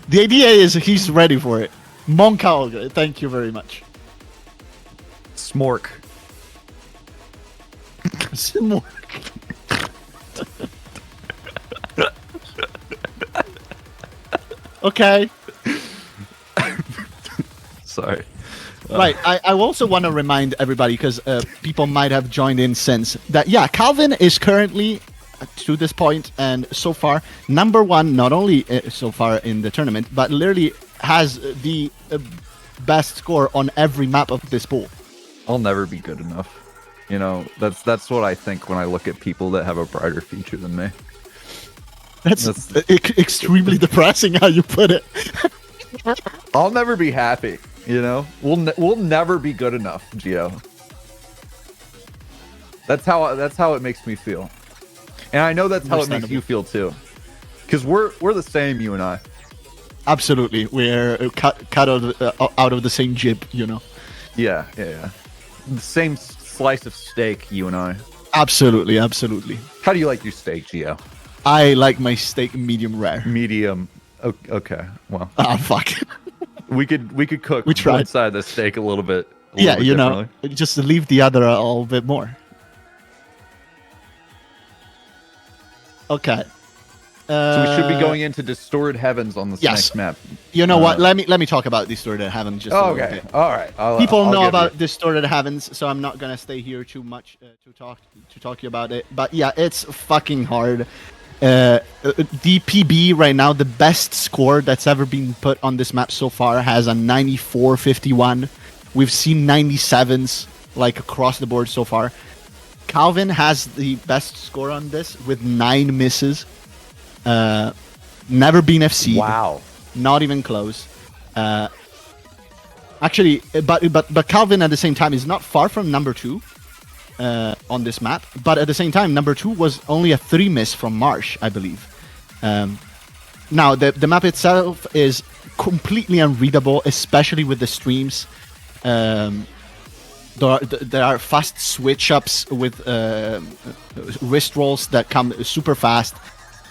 the idea is he's ready for it. Monka Ogre. Thank you very much. Smork. Smork. Okay. Sorry. Right. I also want to remind everybody, because people might have joined in since, that, yeah, Calvin is currently, to this point and so far, number one, not only so far in the tournament, but literally has the best score on every map of this pool. I'll never be good enough. You know, that's what I think when I look at people that have a brighter future than me. That's extremely depressing how you put it. I'll never be happy. You know, we'll never be good enough, Gio. That's how it makes me feel, and I know that's how it makes you feel too, because we're the same, you and I. Absolutely, we're cut out of the same jib, you know. Yeah. The same slice of steak, you and I. Absolutely. How do you like your steak, Gio? I like my steak medium rare. Medium. Okay. Well. Ah, fuck. We could cook We tried. one side of the steak a little bit. Yeah, you know, just leave the other a little bit more. Okay. So we should be going into Distorted Heavens on this yes. next map. You know what? Let me talk about Distorted Heavens just a little Okay. bit. All right. People I'll know give about you. Distorted Heavens, so I'm not gonna stay here too much to talk to you about it. But yeah, it's fucking hard. The PB right now, the best score that's ever been put on this map so far, has a 94.51. We've seen 97s like across the board so far. Calvin has the best score on this with 9 misses. Never been FC. Wow. Not even close. Actually, but Calvin at the same time is not far from number 2 on this map. But at the same time, number 2 was only a 3 miss from Marsh, I believe. Now, the map itself is completely unreadable, especially with the streams. There are fast switch-ups with wrist rolls that come super fast,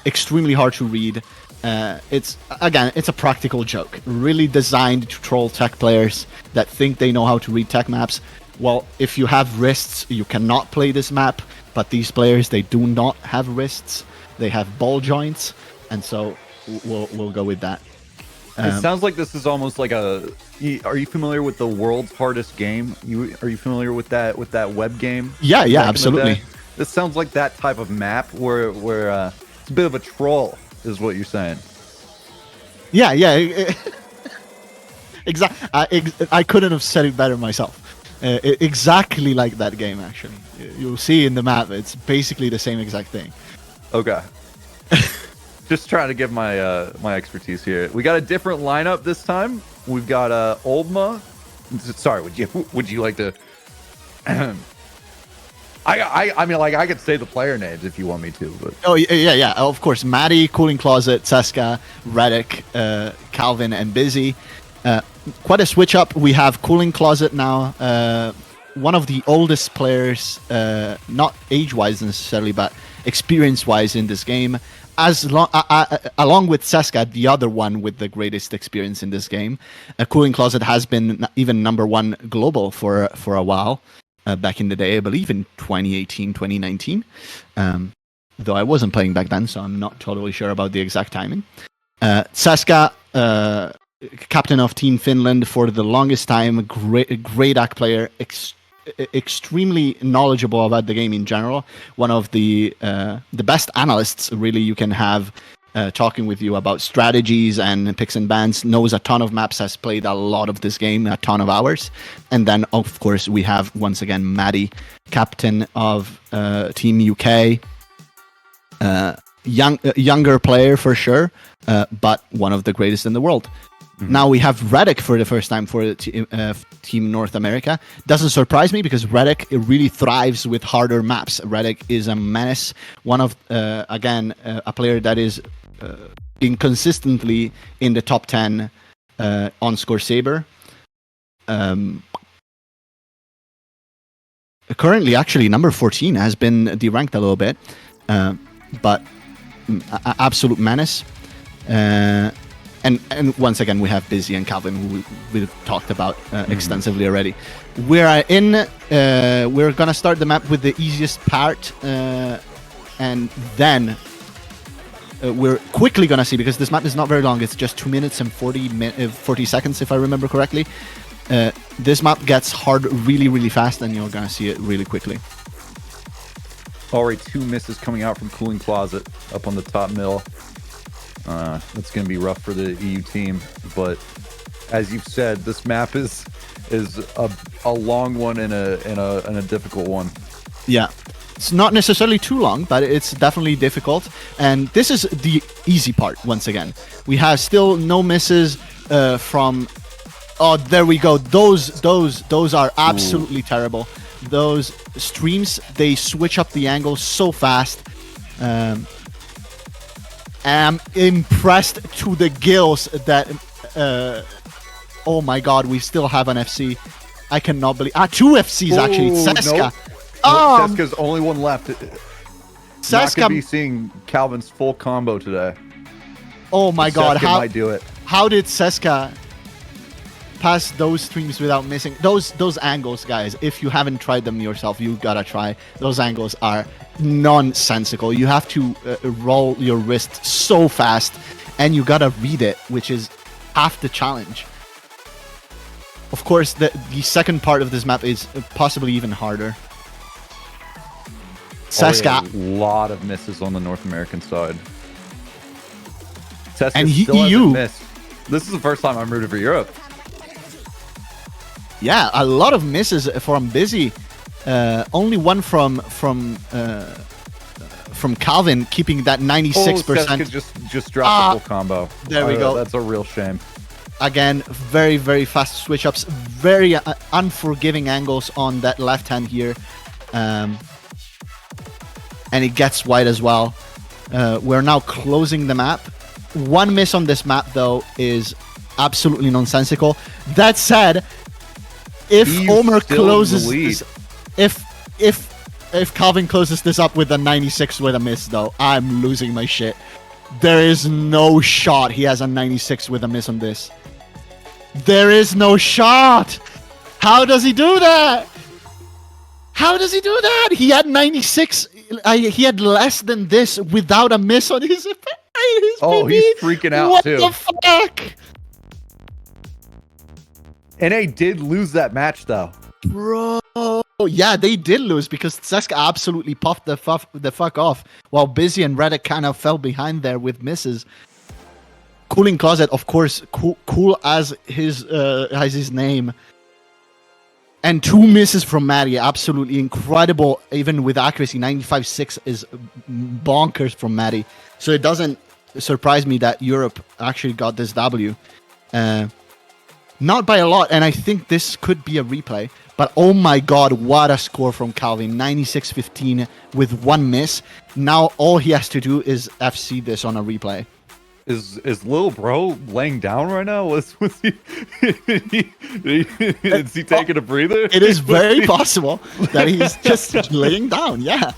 extremely hard to read. It's a practical joke, really designed to troll tech players that think they know how to read tech maps. Well, if you have wrists, you cannot play this map, but these players, they do not have wrists. They have ball joints, and so we'll go with that. It sounds like this is almost like a... Are you familiar with the world's hardest game? Are you familiar with that web game? Yeah, absolutely. This sounds like that type of map where it's a bit of a troll, is what you're saying. Yeah. Exactly. I couldn't have said it better myself. Exactly like that game, actually. You'll see in the map, it's basically the same exact thing. Okay. Just trying to give my my expertise here. We got a different lineup this time. We've got Oldma. Sorry, would you like to? I mean, like, I could say the player names if you want me to, but Oh yeah. Of course, Maddie, Cooling Closet, Seska, Redick, Calvin, and Busy. Quite a switch up. We have Cooling Closet now. One of the oldest players, not age-wise necessarily, but experience-wise in this game. Along with Seska, the other one with the greatest experience in this game. Cooling Closet has been even number 1 global for a while, back in the day, I believe in 2018, 2019. Though I wasn't playing back then, so I'm not totally sure about the exact timing. Seska, captain of Team Finland for the longest time, great AC player, extremely knowledgeable about the game in general. One of the best analysts, really, you can have talking with you about strategies and picks and bans. Knows a ton of maps, has played a lot of this game, a ton of hours. And then, of course, we have once again Maddie, captain of Team UK. Younger player for sure, but one of the greatest in the world. Now we have Redick for the first time for Team North America. Doesn't surprise me because Redick really thrives with harder maps. Redick is a menace. One of, a player that is inconsistently in the top 10 on Score Saber. currently actually number 14 has been deranked a little bit, but absolute menace. And once again, we have Busy and Calvin, who we've talked about extensively already. We're gonna start the map with the easiest part, and then we're quickly gonna see, because this map is not very long. It's just 2 minutes and 40 seconds, if I remember correctly. This map gets hard really, really fast, and you're gonna see it really quickly. Already 2 misses coming out from Cooling Closet up on the top middle. That's going to be rough for the EU team, but as you've said, this map is a long one and a difficult one. Yeah, it's not necessarily too long, but it's definitely difficult. And this is the easy part. Once again, we have still no misses from. Oh, there we go. Those are absolutely terrible. Those streams, they switch up the angle so fast. I'm impressed to the gills that oh my god, we still have an FC. I cannot believe 2 FCs actually. Seska. Nope. Seska's only one left. Seska not gonna be seeing Calvin's full combo today. Oh my god, Seska might do it. How did Seska pass those streams without missing those angles, guys? If you haven't tried them yourself, you gotta try. Those angles are nonsensical. You have to roll your wrist so fast, and you gotta read it, which is half the challenge. Of course, the second part of this map is possibly even harder. Seska, a lot of misses on the North American side. Seska and still EU hasn't missed. This is the first time I'm rooting for Europe. Yeah, a lot of misses from Busy. Only one from Calvin, keeping that 96%. Seska just dropped the full combo. There we go. That's a real shame. Again, very, very fast switch ups, very unforgiving angles on that left hand here, and it gets wide as well. We're now closing the map. One miss on this map though is absolutely nonsensical. That said, if Omer closes this, if Calvin closes this up with a 96 with a miss though, I'm losing my shit. There is no shot he has a 96 with a miss on this. There is no shot. How does he do that? How does he do that? He had 96. He had less than this without a miss on his. Oh, he's freaking out what too. What the fuck? NA did lose that match though. Bro. Yeah, they did lose because Seska absolutely puffed the fuck off, while Busy and Reddick kind of fell behind there with misses. Cooling Closet, of course, cool as his name. And 2 misses from Maddie, absolutely incredible, even with accuracy. 95.6 is bonkers from Maddie. So it doesn't surprise me that Europe actually got this W. Not by a lot, and I think this could be a replay. But oh my god, what a score from Calvin. 96-15 with 1 miss. Now all he has to do is FC this on a replay. Is little bro laying down right now? Was he is he taking a breather? It is very possible that he's just laying down, yeah.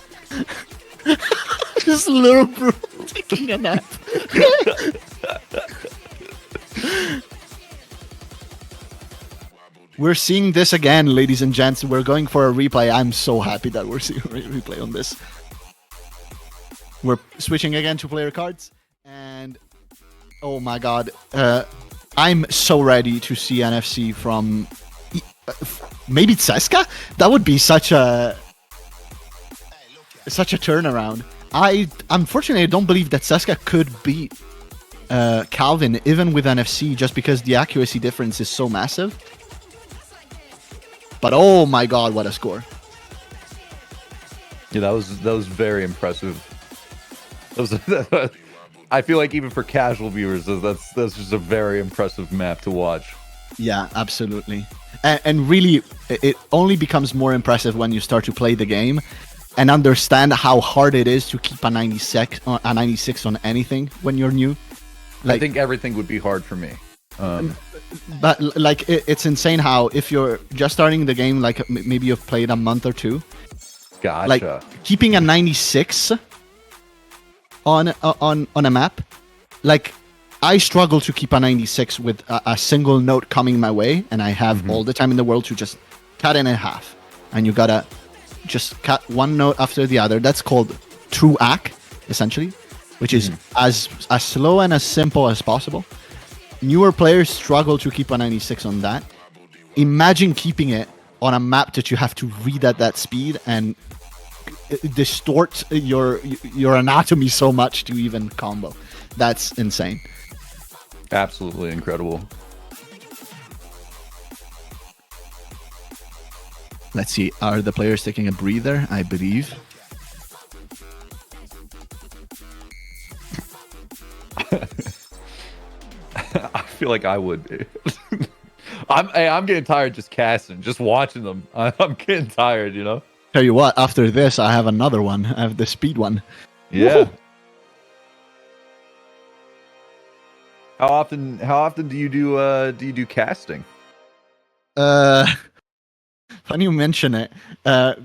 Just little bro taking a nap. We're seeing this again, ladies and gents. We're going for a replay. I'm so happy that we're seeing a replay on this. We're switching again to player cards, and oh my god, I'm so ready to see NFC from maybe Seska. That would be such a turnaround. Unfortunately I don't believe that Seska could beat Calvin even with NFC, just because the accuracy difference is so massive. But oh my god, what a score! Yeah, that was very impressive. I feel like even for casual viewers, that's just a very impressive map to watch. Yeah, absolutely. And really, it only becomes more impressive when you start to play the game and understand how hard it is to keep a 96 on anything when you're new. I think everything would be hard for me. but like it's insane how if you're just starting the game, like maybe you've played a month or two, Gotcha. like keeping a 96 on a map, like I struggle to keep a 96 with a single note coming my way, and I have all the time in the world to just cut it in half, and you gotta just cut one note after the other. That's called true ACK, essentially, which is as slow and as simple as possible. Newer players struggle to keep a 96 on that. Imagine keeping it on a map that you have to read at that speed and distort your anatomy so much to even combo. That's insane. Absolutely incredible. Let's see. Are the players taking a breather? I believe. I feel like I would be. I'm getting tired just casting, just watching them. I'm getting tired, you know? Tell you what, after this, I have another one. I have the speed one. Yeah. How often do you do casting? Funny you mention it. I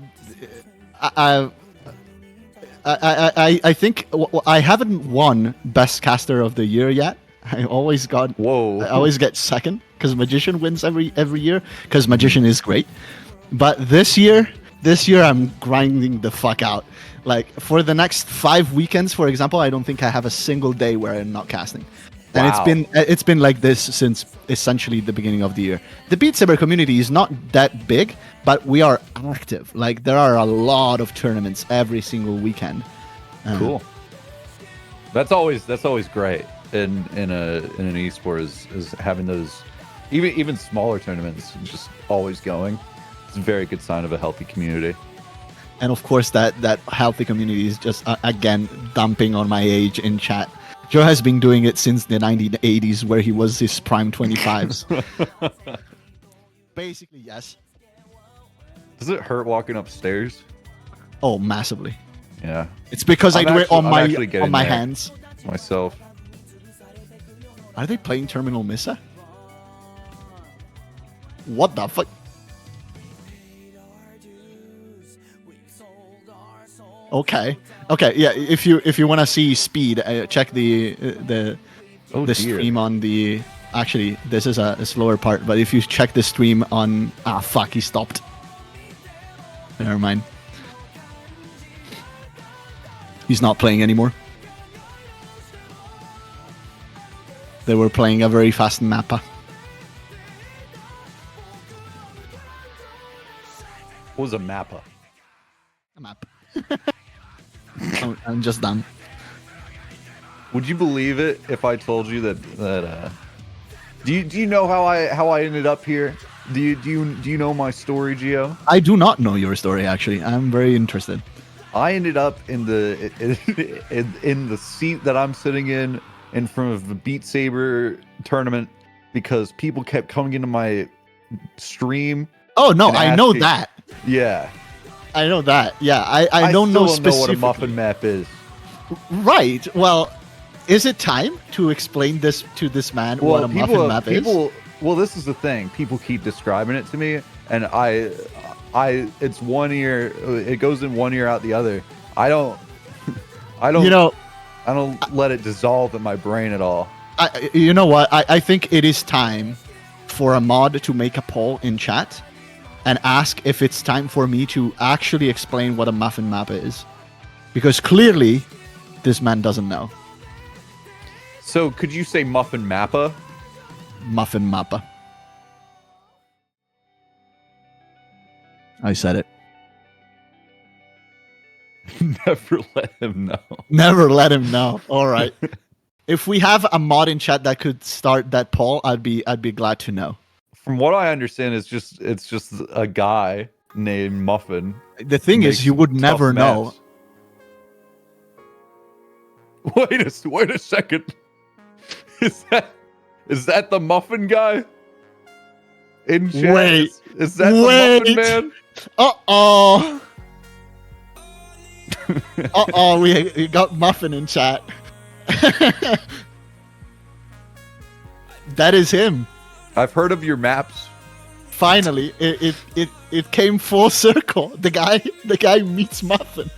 think I haven't won Best Caster of the Year yet. I always get second because Magician wins every year because Magician is great. But this year I'm grinding the fuck out. Like for the next 5 weekends, for example, I don't think I have a single day where I'm not casting. And it's been like this since essentially the beginning of the year. The Beat Saber community is not that big, but we are active. Like there are a lot of tournaments every single weekend. Cool. That's always great in an esport is having those even smaller tournaments just always going. It's a very good sign of a healthy community. And of course that healthy community is just again dumping on my age in chat. Joe has been doing it since the 1980s, where he was his prime 25s. Basically, yes. Does it hurt walking upstairs? Oh, massively. Yeah. It's because I do it on my there hands. Myself. Are they playing Terminal Missa? What the fuck? Okay. Yeah. If you want to see speed, check the stream on the. Actually, this is a slower part. But if you check the stream on, fuck, he stopped. Never mind. He's not playing anymore. They were playing a very fast mappa. What was a mappa? A map. I'm just done. Would you believe it if I told you that do you know how I ended up here? Do you know my story, Gio? I do not know your story actually. I'm very interested. I ended up in the seat that I'm sitting in front of the Beat Saber tournament because people kept coming into my stream. Oh no, I know that. Yeah. I know that. Yeah, I don't know specifically. Know what a muffin map is. Right. Well, is it time to explain this to this man what a muffin map is? Well, this is the thing. People keep describing it to me, and it's one ear. It goes in one ear, out the other. I don't. You know, I don't let it dissolve in my brain at all. You know what? I think it is time for a mod to make a poll in chat and ask if it's time for me to actually explain what a muffin map is. Because clearly, this man doesn't know. So, could you say muffin mappa? Muffin mappa. I said it. Never let him know. Never let him know. All right. If we have a mod in chat that could start that poll, I'd be glad to know. From what I understand, it's just a guy named Muffin. The thing is, you would never know. Wait a second. Is that the Muffin guy? In chat? Wait. Is that the Muffin man? Uh-oh. Uh-oh, we got Muffin in chat. That is him. I've heard of your maps. Finally, it came full circle. The guy meets Muffin.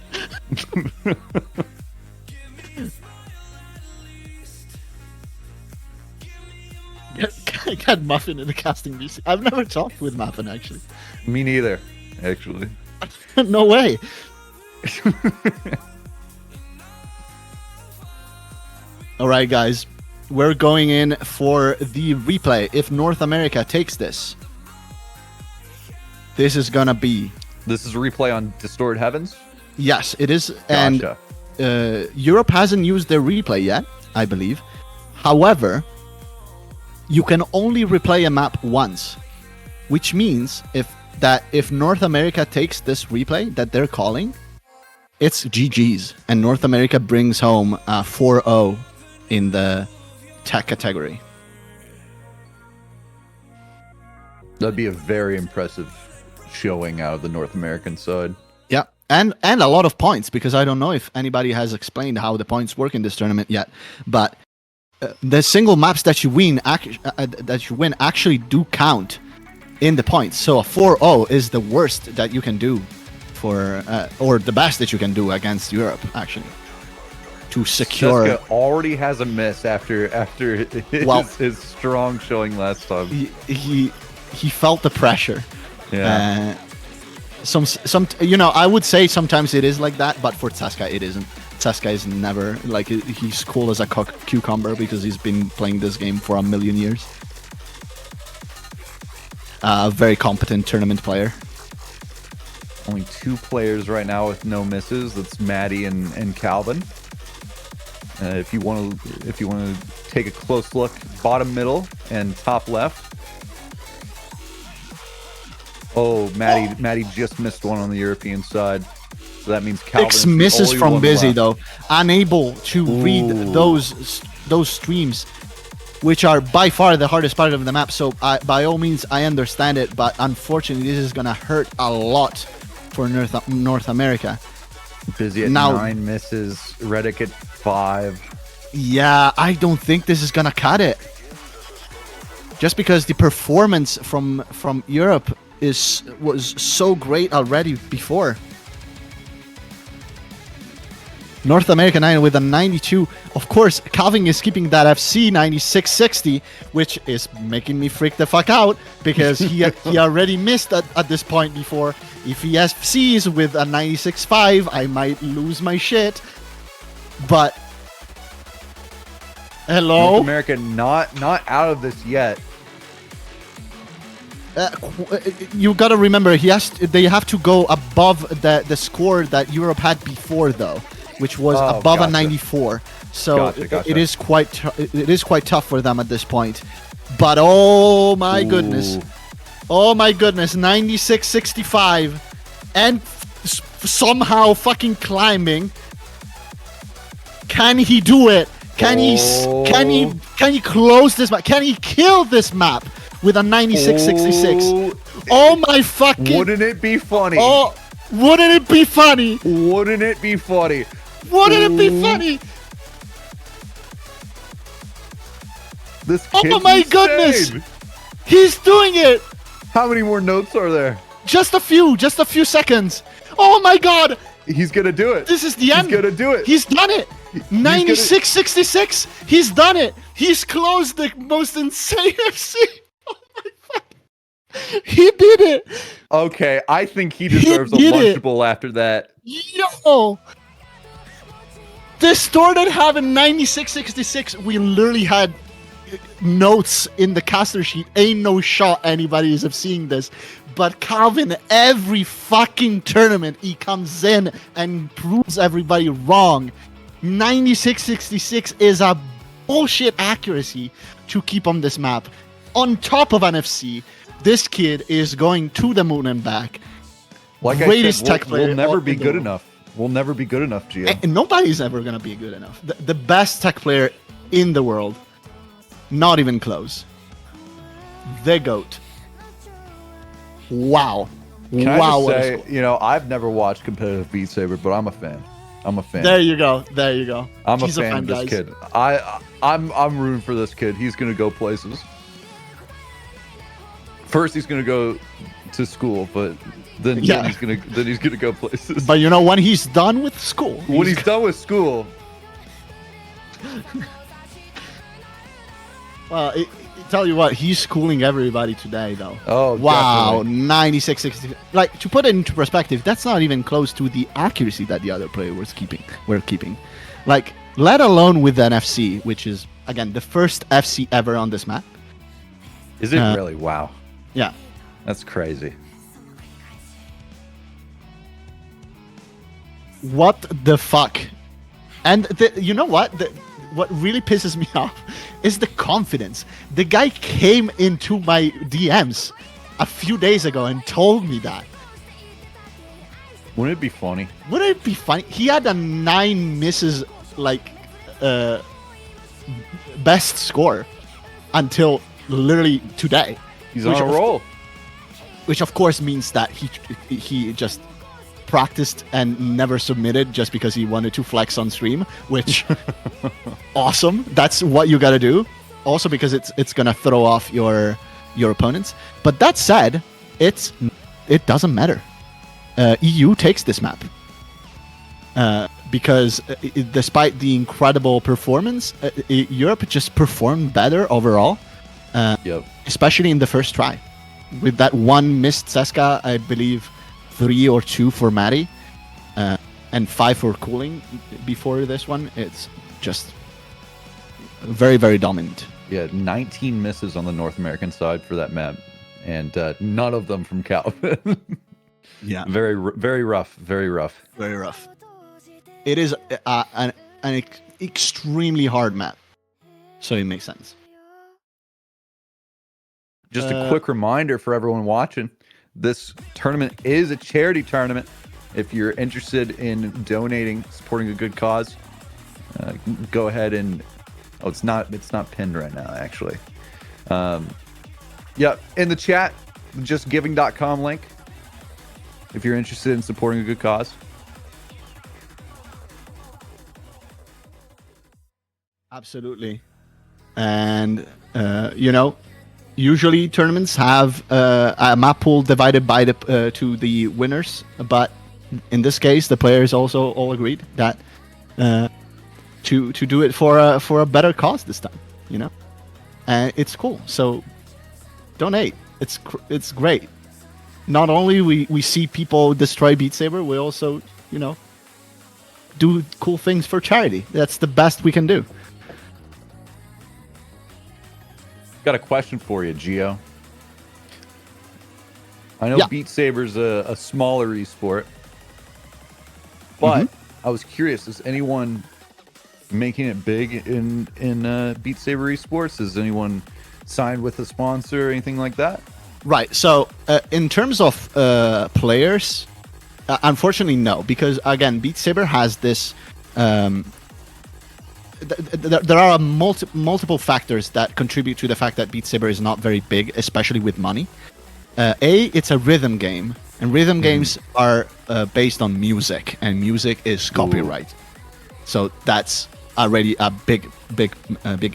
Get Muffin in the casting VC. I've never talked with Muffin actually. Me neither, actually. No way. All right, guys, we're going in for the replay. If North America takes this, this is gonna be. This is a replay on Distorted Heavens? Yes, it is. Gotcha. And Europe hasn't used their replay yet, I believe. However, you can only replay a map once, which means if North America takes this replay that they're calling, it's GG's, and North America brings home 4-0 in the tech category. That'd be a very impressive showing out of the North American side. Yeah, and a lot of points, because I don't know if anybody has explained how the points work in this tournament yet, but the single maps that you win actually do count in the points. So a 4-0 is the worst that you can do for, or the best that you can do against Europe, actually, to secure. Jessica already has a miss after his strong showing last time. He felt the pressure. Yeah. Some I would say sometimes it is like that, but for Tsesca it isn't. Tsesca is never like, he's cool as a cucumber because he's been playing this game for a million years. Very competent tournament player. Only 2 players right now with no misses. That's Maddie and Calvin. If you want to take a close look, bottom middle and top left. Oh, Maddie just missed one on the European side. So that means Calvin's 6 misses the only from one Busy left. though. Unable to read those streams, which are by far the hardest part of the map. So by all means, I understand it, but unfortunately, this is gonna hurt a lot for North America. Busy at Now- 9 misses. Reddick at 5. Yeah, I don't think this is gonna cut it. Just because the performance from Europe was so great already before. North America 9 with a 92. Of course, Calvin is keeping that FC 9660, which is making me freak the fuck out because he already missed at this point before. If he FCs with a 96.5, I might lose my shit. But hello, North America not out of this yet. you gotta remember they have to go above the score that Europe had before though, which was above a 94. So Gotcha. it is quite tough for them at this point. But oh my goodness, 96.65, and somehow fucking climbing. Can he do it? Can he close this map? Can he kill this map with a 96.66? Oh my fucking! Wouldn't it be funny? Oh, wouldn't it be funny? Wouldn't it be funny? Wouldn't it be funny? This Oh kid's my insane. goodness! He's doing it! How many more notes are there? Just a few seconds. Oh my god! He's gonna do it. This is the end. He's gonna do it. He's done it. 96.66. He's done it. He's closed the most insane FC. Oh my god! He did it. Okay, I think he deserves a did it. Lunchable after that. Yo! Distorted having 96.66. We literally had notes in the caster sheet. Ain't no shot anybody is of seeing this. But Calvin, every fucking tournament, he comes in and proves everybody wrong. 96.66 is a bullshit accuracy to keep on this map. On top of an FC, this kid is going to the moon and back. Like Greatest I said, tech player we'll never in be the good world. enough. We'll never be good enough, Gio. And nobody's ever going to be good enough. The best tech player in the world. Not even close. The GOAT. Wow. Can I wow. just what a say, score. I've never watched competitive Beat Saber, but I'm a fan. I'm a fan. There you go. I'm He's a fan of this guys. kid. I'm rooting for this kid. He's gonna go places. First, he's gonna go to school, but then he's gonna go places. But you know, when he's done with school, When he's done with school, well, tell you what, he's schooling everybody today, though. Oh, wow, definitely. 96, 60. Like, to put it into perspective, that's not even close to the accuracy that the other player were keeping. Like, let alone with an FC, which is, again, the first FC ever on this map. is it really? Wow, Yeah. that's crazy. What the fuck? And you know what? What really pisses me off is the confidence. The guy came into my DMs a few days ago and told me that. Wouldn't it be funny? Wouldn't it be funny? He had a 9 misses, like, best score until literally today. He's on a roll. Which of course means that he just practiced and never submitted just because he wanted to flex on stream, which awesome. That's what you got to do. Also because it's going to throw off your opponents. But that said, it doesn't matter. EU takes this map. Because despite the incredible performance, Europe just performed better overall. Yep. Especially in the first try. With that one missed Seska, I believe 3 or 2 for Maddie, and 5 for Cooling before this one. It's just very, very dominant. Yeah, 19 misses on the North American side for that map, and none of them from Calvin. Yeah. Very rough. Very rough. Very rough. It is an extremely hard map. So it makes sense. Just a quick reminder for everyone watching. This tournament is a charity tournament. If you're interested in donating, supporting a good cause, go ahead and... Oh, it's not pinned right now, actually. Yeah, in the chat, justgiving.com link. If you're interested in supporting a good cause. Absolutely. And, usually tournaments have a map pool divided by to the winners, but in this case, the players also all agreed that to do it for a better cause this time, and it's cool. So donate. It's great. Not only we see people destroy Beat Saber, we also do cool things for charity. That's the best we can do. Got a question for you, Gio. I know Beat Saber's a smaller esport, but I was curious, is anyone making it big in Beat Saber Esports? Is anyone signed with a sponsor or anything like that? Right. So in terms of players, unfortunately, no, because again, Beat Saber has this. There are multiple factors that contribute to the fact that Beat Saber is not very big, especially with money. It's a rhythm game, and rhythm games are based on music, and music is copyright. So that's already a big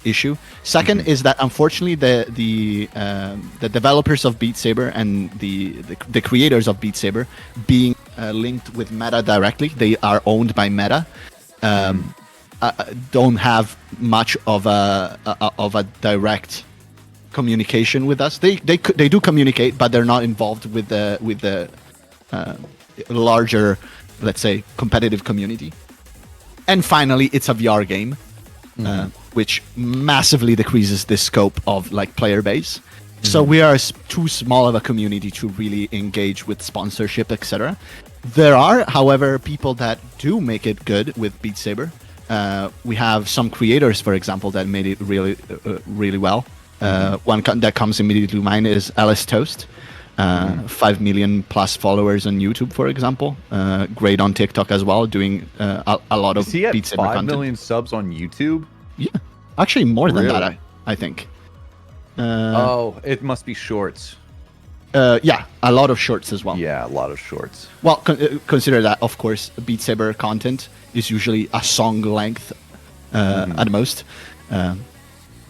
issue. Second is that unfortunately the developers of Beat Saber and the creators of Beat Saber being linked with Meta directly, they are owned by Meta. Don't have much of a direct communication with us. They do communicate, but they're not involved with the larger, let's say, competitive community. And finally, it's a VR game, which massively decreases the scope of player base. So we are too small of a community to really engage with sponsorship, etc. There are, however, people that do make it good with Beat Saber. We have some creators, for example, that made it really well. One that comes immediately to mind is Alice Toast. 5 million plus followers on YouTube, for example. Great on TikTok as well, doing a lot of Beat Saber content. 5 million subs on YouTube? Yeah, actually more than that, I think. It must be shorts. Yeah, a lot of shorts as well. Yeah, a lot of shorts. Well, consider that, of course, Beat Saber content is usually a song length at most.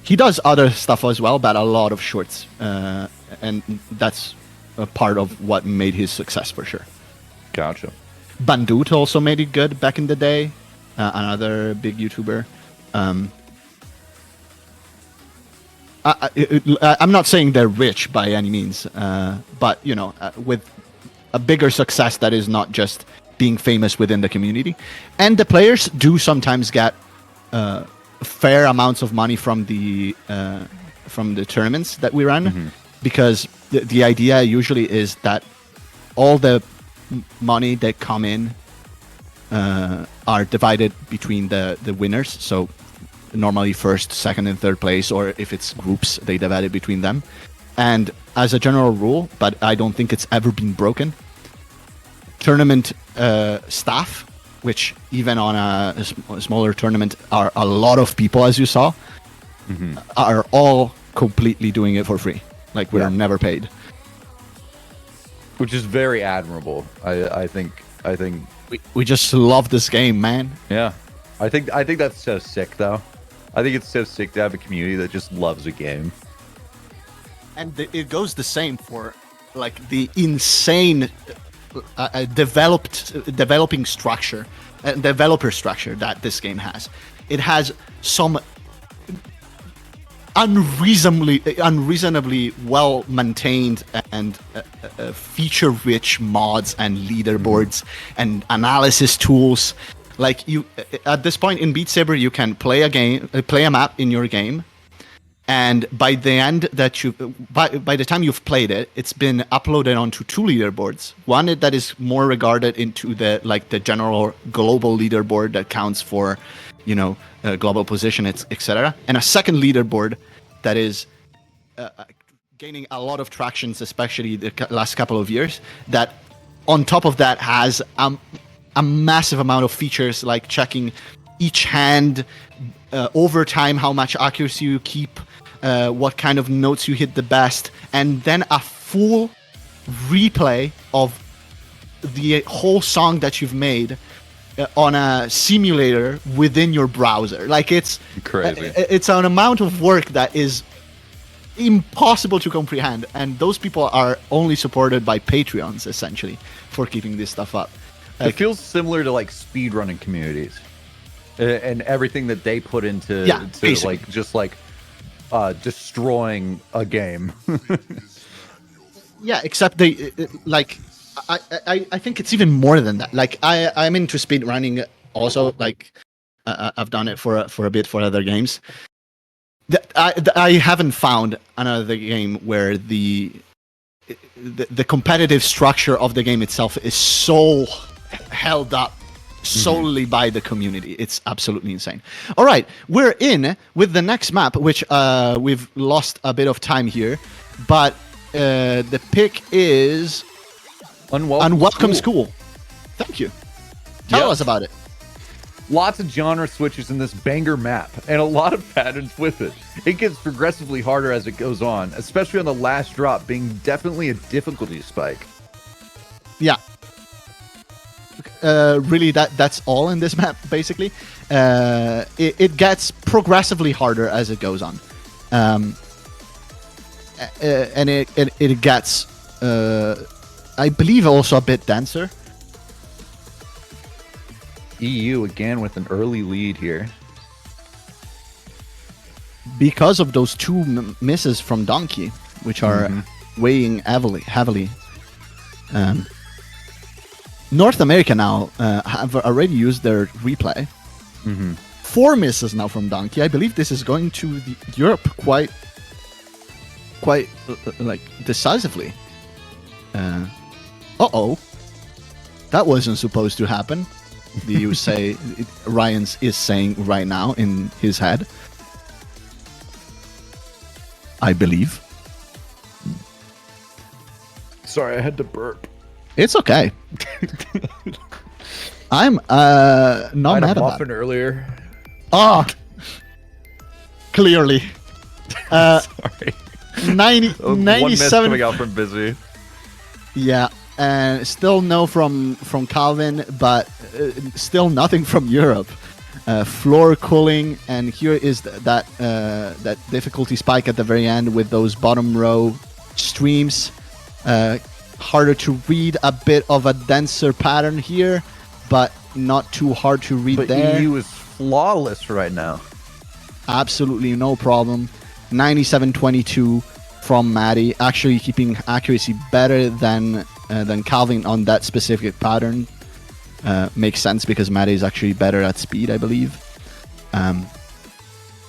He does other stuff as well, but a lot of shorts. and that's a part of what made his success for sure. Gotcha. Bandut also made it good back in the day, another big YouTuber. I'm not saying they're rich by any means, but with a bigger success that is not just being famous within the community. And the players do sometimes get fair amounts of money from the tournaments that we run, because the idea usually is that all the money that come in are divided between the winners. So normally first, second, and third place, or if it's groups, they divide it between them. And as a general rule, but I don't think it's ever been broken, tournament staff, which even on a smaller tournament are a lot of people, as you saw, are all completely doing it for free. Like, we're never paid. Which is very admirable. I think we just love this game, man. yeah. I think that's so sick though. I think it's so sick to have a community that just loves a game. And it goes the same for like the insane developing structure, developer structure that this game has. It has some unreasonably well maintained and feature-rich mods and leaderboards and analysis tools. Like, you at this point in Beat Saber, you can play a map in your game, and by the end that by the time you've played it, it's been uploaded onto 2 leaderboards. One that is more regarded into the general global leaderboard that counts for, global position, etc. And a second leaderboard that is gaining a lot of tractions, especially the last couple of years. That on top of that has a massive amount of features, like checking each hand over time, how much accuracy you keep, what kind of notes you hit the best, and then a full replay of the whole song that you've made on a simulator within your browser. Like, it's crazy. It's an amount of work that is impossible to comprehend, and those people are only supported by Patreons, essentially, for keeping this stuff up. It feels similar to like speedrunning communities and everything that they put into destroying a game. Yeah, except they I think it's even more than that. Like, I'm into speedrunning also. Like, I've done it for a bit for other games. I haven't found another game where the competitive structure of the game itself is so held up solely by the community. It's absolutely insane. All right, we're in with the next map, which we've lost a bit of time here, but the pick is Unwelcome School. Thank you. Tell us about it. Lots of genre switches in this banger map, and a lot of patterns with it. It gets progressively harder as it goes on, especially on the last drop being definitely a difficulty spike. Yeah. Really, that's all in this map, basically. It gets progressively harder as it goes on. And it gets, I believe, also a bit denser. EU again with an early lead here. Because of those 2 misses from Donkey, which are weighing heavily. North America now have already used their replay. 4 misses now from Donkey. I believe this is going to Europe quite like decisively. Uh-oh. That wasn't supposed to happen. You say Ryan's is saying right now in his head. I believe. Sorry, I had to burp. It's okay. I'm not mad about it. Earlier. Ah, clearly. Sorry. 97 One miss coming out from Busy. Yeah, and still no from Calvin, but still nothing from Europe. Floor cooling, and here is that difficulty spike at the very end with those bottom row streams. Harder to read, a bit of a denser pattern here, but not too hard to read But there. EU is flawless right now. Absolutely no problem. 97-22 from Maddie, actually keeping accuracy better than Calvin on that specific pattern. Makes sense because Maddie is actually better at speed, I believe.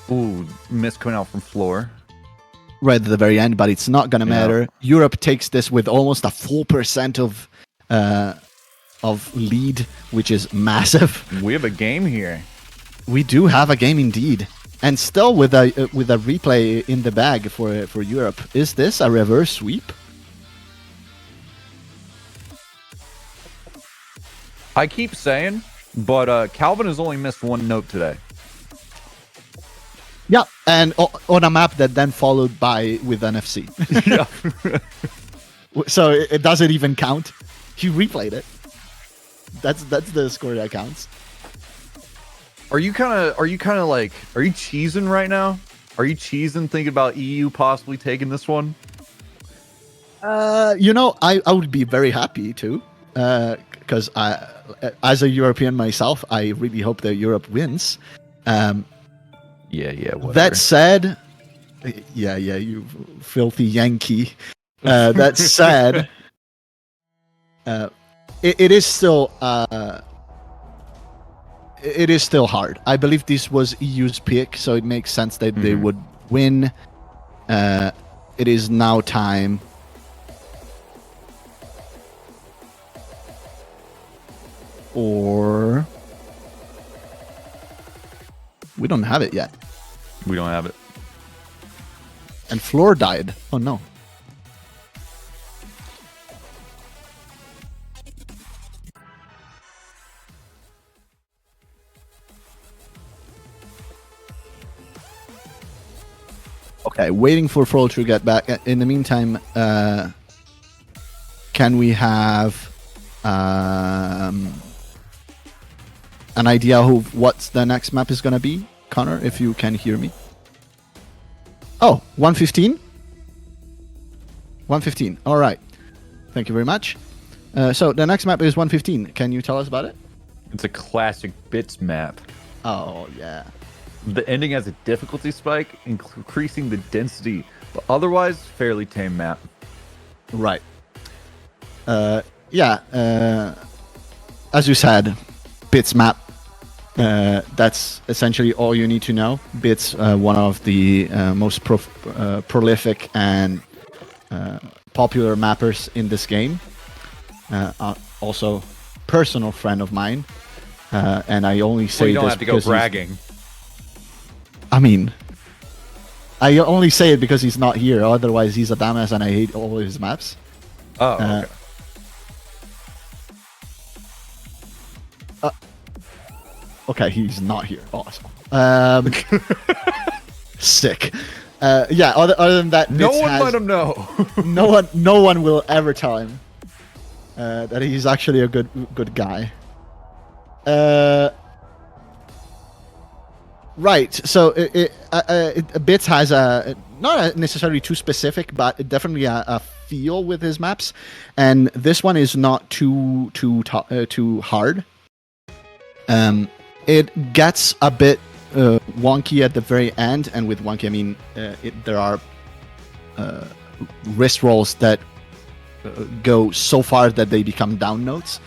Ooh, miss coming out from floor. Right at the very end, but it's not gonna Yeah. matter. Europe takes this with almost a 4% of lead, which is massive. We have a game here. We do have a game indeed, and still with a replay in the bag for Europe. Is this a reverse sweep? I keep saying, but Calvin has only missed one note today. Yeah, and on a map that then followed by with NFC. Yeah. So it doesn't even count. He replayed it. That's the score that counts. Are you cheesing right now? Are you cheesing thinking about EU possibly taking this one? I would be very happy to, because as a European myself, I really hope that Europe wins. Yeah, whatever. That said, yeah, you filthy Yankee. That said, it is still hard. I believe this was EU's pick, so it makes sense that they would win. It is now time. Or we don't have it yet. We don't have it. And Floor died. Oh no. Okay, waiting for Floor to get back. In the meantime, can we have an idea of what the next map is going to be? Connor, if you can hear me. Oh, 115? 115. All right. Thank you very much. So the next map is 115. Can you tell us about it? It's a classic bits map. Oh, yeah. The ending has a difficulty spike, increasing the density, but otherwise fairly tame map. Right. Yeah. As you said, bits map. That's essentially all you need to know. Bits, one of the most prolific and popular mappers in this game. Also, personal friend of mine. And I only say Well, you don't this have to go because bragging. I mean, I only say it because he's not here. Otherwise, he's a dumbass, and I hate all his maps. Oh, okay. Okay, he's not here. Awesome. Sick. Yeah. Other than that, No Bits one has- let him know. no one will ever tell him that he's actually a good guy. Right. So Bits has not necessarily too specific, but definitely a feel with his maps, and this one is not too hard. It gets a bit wonky at the very end, and with wonky I mean there are wrist rolls that go so far that they become down notes,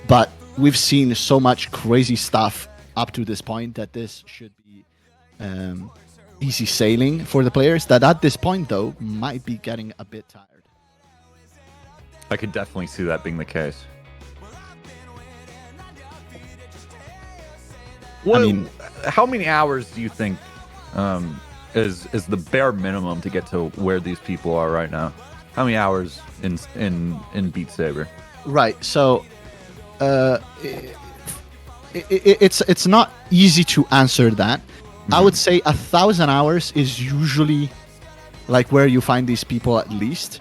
but we've seen so much crazy stuff up to this point that this should be easy sailing for the players that at this point though might be getting a bit tired. I could definitely see that being the case. What, I mean, how many hours do you think is the bare minimum to get to where these people are right now? How many hours in Beat Saber? right, so it's not easy to answer that. I would say 1,000 hours is usually like where you find these people at least.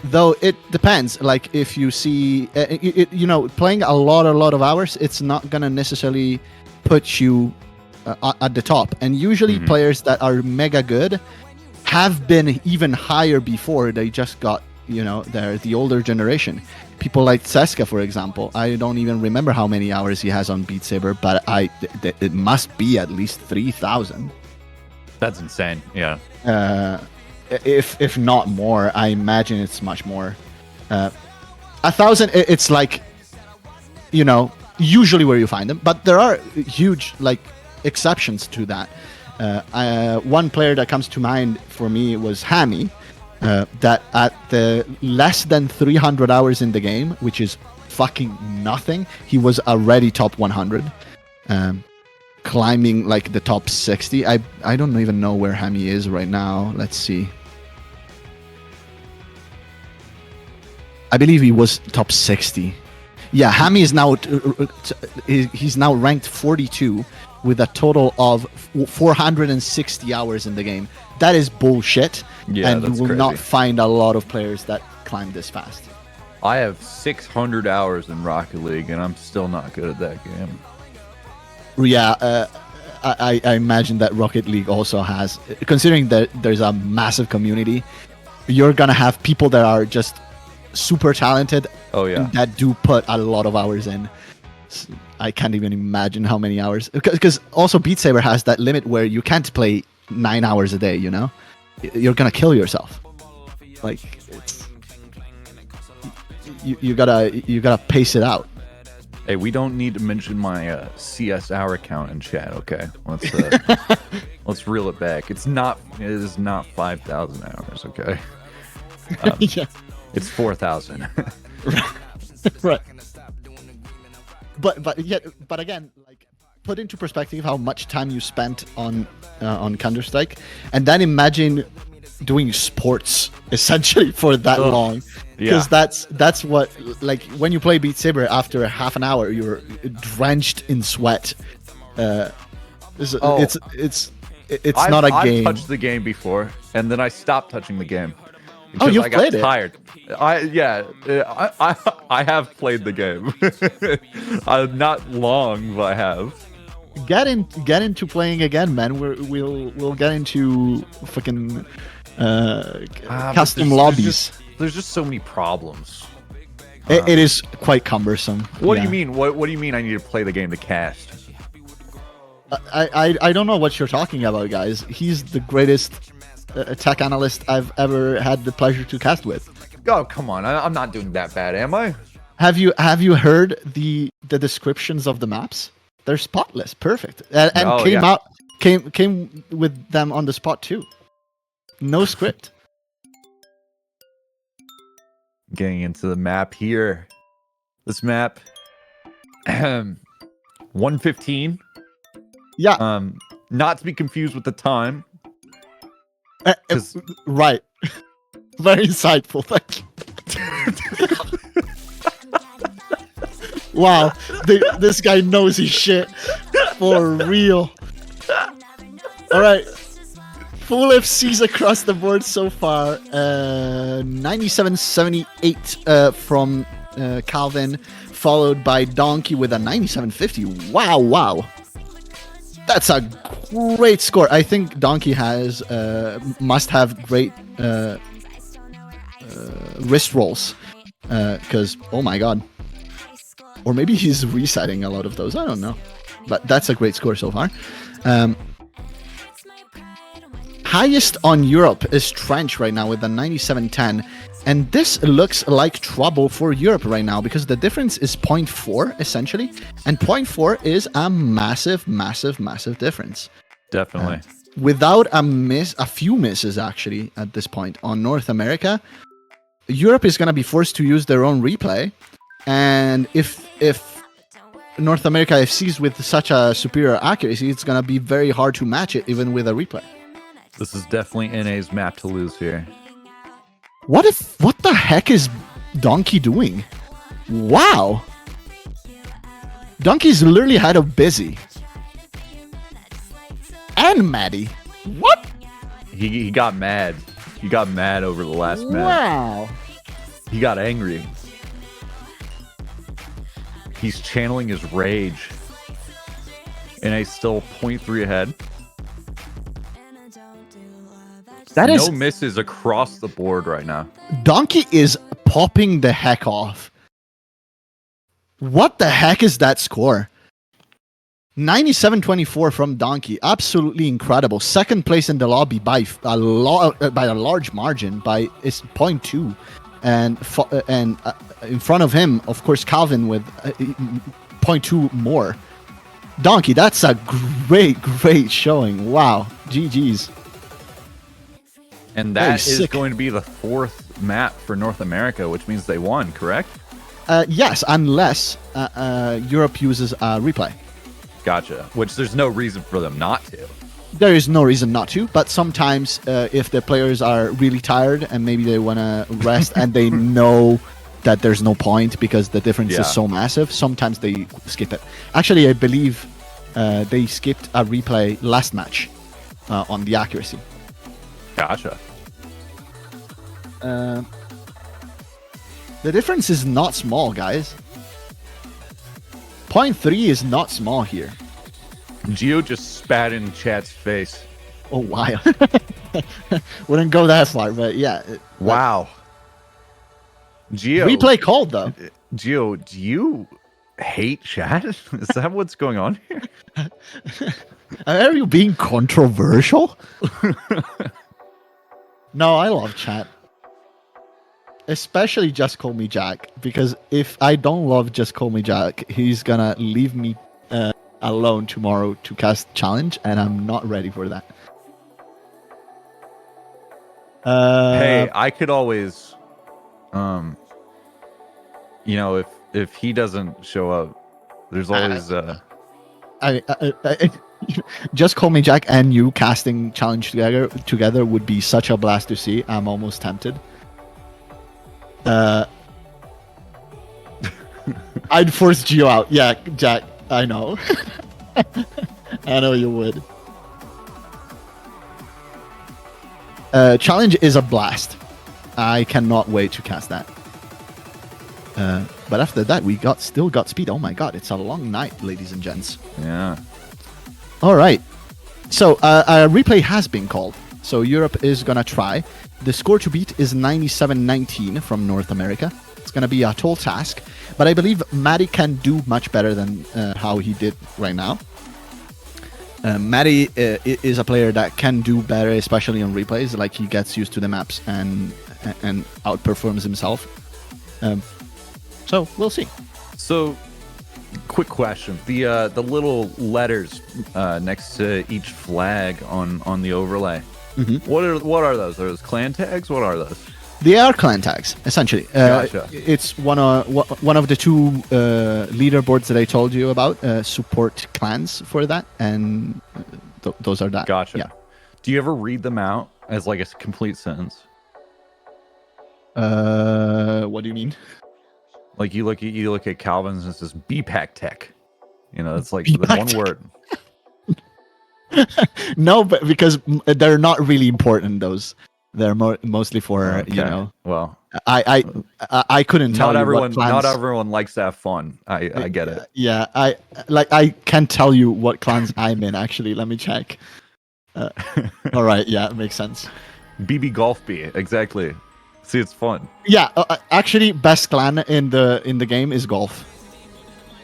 Though it depends. Like if you see, playing a lot of hours, it's not gonna necessarily put you at the top. And usually players that are mega good have been even higher before. They just got, they're the older generation. People like Seska, for example. I don't even remember how many hours he has on Beat Saber, but it must be at least 3,000. That's insane. Yeah. If not more, I imagine it's much more. 1,000, it's like, usually where you find them, but there are huge exceptions to that. One player that comes to mind for me was Hammy, that at the less than 300 hours in the game, which is fucking nothing, he was already top 100, climbing the top 60. I don't even know where Hammy is right now. Let's see. I believe he was top 60. Yeah, Hammy is now he's now ranked 42 with a total of 460 hours in the game. That is bullshit. Yeah, and that's you will crazy. not find a lot of players that climb this fast. I have 600 hours in Rocket League, and I'm still not good at that game. Yeah, I imagine that Rocket League also has, considering that there's a massive community, you're gonna have people that are just super talented. Oh yeah, that do put a lot of hours in. I can't even imagine how many hours, because also Beat Saber has that limit where you can't play 9 hours a day. You're gonna kill yourself. It's you gotta pace it out. Hey, we don't need to mention my CS hour count in chat, okay? Let's reel it back. It is not 5,000 hours, okay? Yeah. It's 4,000. Right. But again, put into perspective how much time you spent on Counter-Strike, and then imagine doing sports essentially for that long, because that's what, when you play Beat Saber, after half an hour you're drenched in sweat. It's not a game. I've touched the game before, and then I stopped touching the game. Oh, you've I got played it? tired. I have played the game. Not long, but I have. Get into playing again, man. We'll get into fucking custom lobbies. There's just so many problems. It is quite cumbersome. What do you mean? What do you mean? I need to play the game to cast? I don't know what you're talking about, guys. He's the greatest tech analyst I've ever had the pleasure to cast with. Oh, come on! I'm not doing that bad, am I? Have you heard the descriptions of the maps? They're spotless, perfect, and came with them on the spot too. No script. Getting into the map here. This map, 1:15. Yeah. Not to be confused with the time. Right. Very insightful. Thank you. Wow. This guy knows his shit. For real. Alright. Full FCs across the board so far. 97.78 from Calvin, followed by Donkey with a 97.50. Wow. That's a great score. I think Donkey must have great wrist rolls, because oh my god, or maybe he's resetting a lot of those. I don't know, but that's a great score so far. Highest on Europe is Trench right now with a 97.10, and this looks like trouble for Europe right now, because the difference is 0.4 essentially, and 0.4 is a massive difference. Definitely. Without a few misses actually at this point on North America, Europe is going to be forced to use their own replay, and if North America FCs with such a superior accuracy, it's going to be very hard to match it even with a replay. This is definitely NA's map to lose here. What the heck is Donkey doing? Wow. Donkey's literally had a busy. And Maddie. What? He got mad. He got mad over the last match. Wow. He got angry. He's channeling his rage. NA's still 0.3 ahead. That is no misses across the board right now. Donkey is popping the heck off. What the heck is that score? 97-24 from Donkey. Absolutely incredible. Second place in the lobby by a large margin, by 0.2. And in front of him, of course, Calvin with 0.2 more. Donkey, that's a great showing. Wow. GG's. And that is going to be the 4th map for North America, which means they won, correct? Yes, unless Europe uses a replay. Gotcha. Which there's no reason for them not to. There is no reason not to, but sometimes if the players are really tired and maybe they want to rest and they know that there's no point because the difference is so massive, sometimes they skip it. Actually, I believe they skipped a replay last match on the accuracy. Gotcha. The difference is not small, guys. 0.3 is not small here. Geo just spat in chat's face. Oh, wow. Wouldn't go that far, but yeah. Wow. Geo. Replay called, though. Geo, do you hate chat? Is that what's going on here? Are you being controversial? No, I love chat. Especially Just Call Me Jack, because if I don't love Just Call Me Jack, he's gonna leave me alone tomorrow to cast challenge, and I'm not ready for that. Hey, I could always, you know, if he doesn't show up, there's always Just Call Me Jack and you casting challenge together would be such a blast to see. I'm almost tempted. I'd force Geo out. Yeah, Jack, I know. I know you would. Challenge is a blast. I cannot wait to cast that. But after that, we still got speed. Oh my god, it's a long night, ladies and gents. Yeah. All right. So a replay has been called. So Europe is gonna try. The score to beat is 97-19 from North America. It's gonna be a tall task, but I believe Matty can do much better than how he did right now. Matty is a player that can do better, especially on replays. Like, he gets used to the maps and outperforms himself. So we'll see. So, quick question: the little letters next to each flag on the overlay. Mm-hmm. What are those? Are those clan tags? What are those? They are clan tags, essentially. Gotcha. It's one of the two leaderboards that I told you about. Support clans for that, and those are that. Gotcha. Yeah. Do you ever read them out as like a complete sentence? What do you mean? Like you look at Calvin's and it says BPAC Tech. You know, it's like the one word. No, but because they're not really important. Those they're mostly for you know. Well, I couldn't tell not you everyone. what clans... Not everyone likes to have fun. I get it. Yeah, I can't tell you what clans I'm in. Actually, let me check. All right, yeah, it makes sense. BB Golf B, exactly. See, it's fun. Yeah, actually, best clan in the game is golf.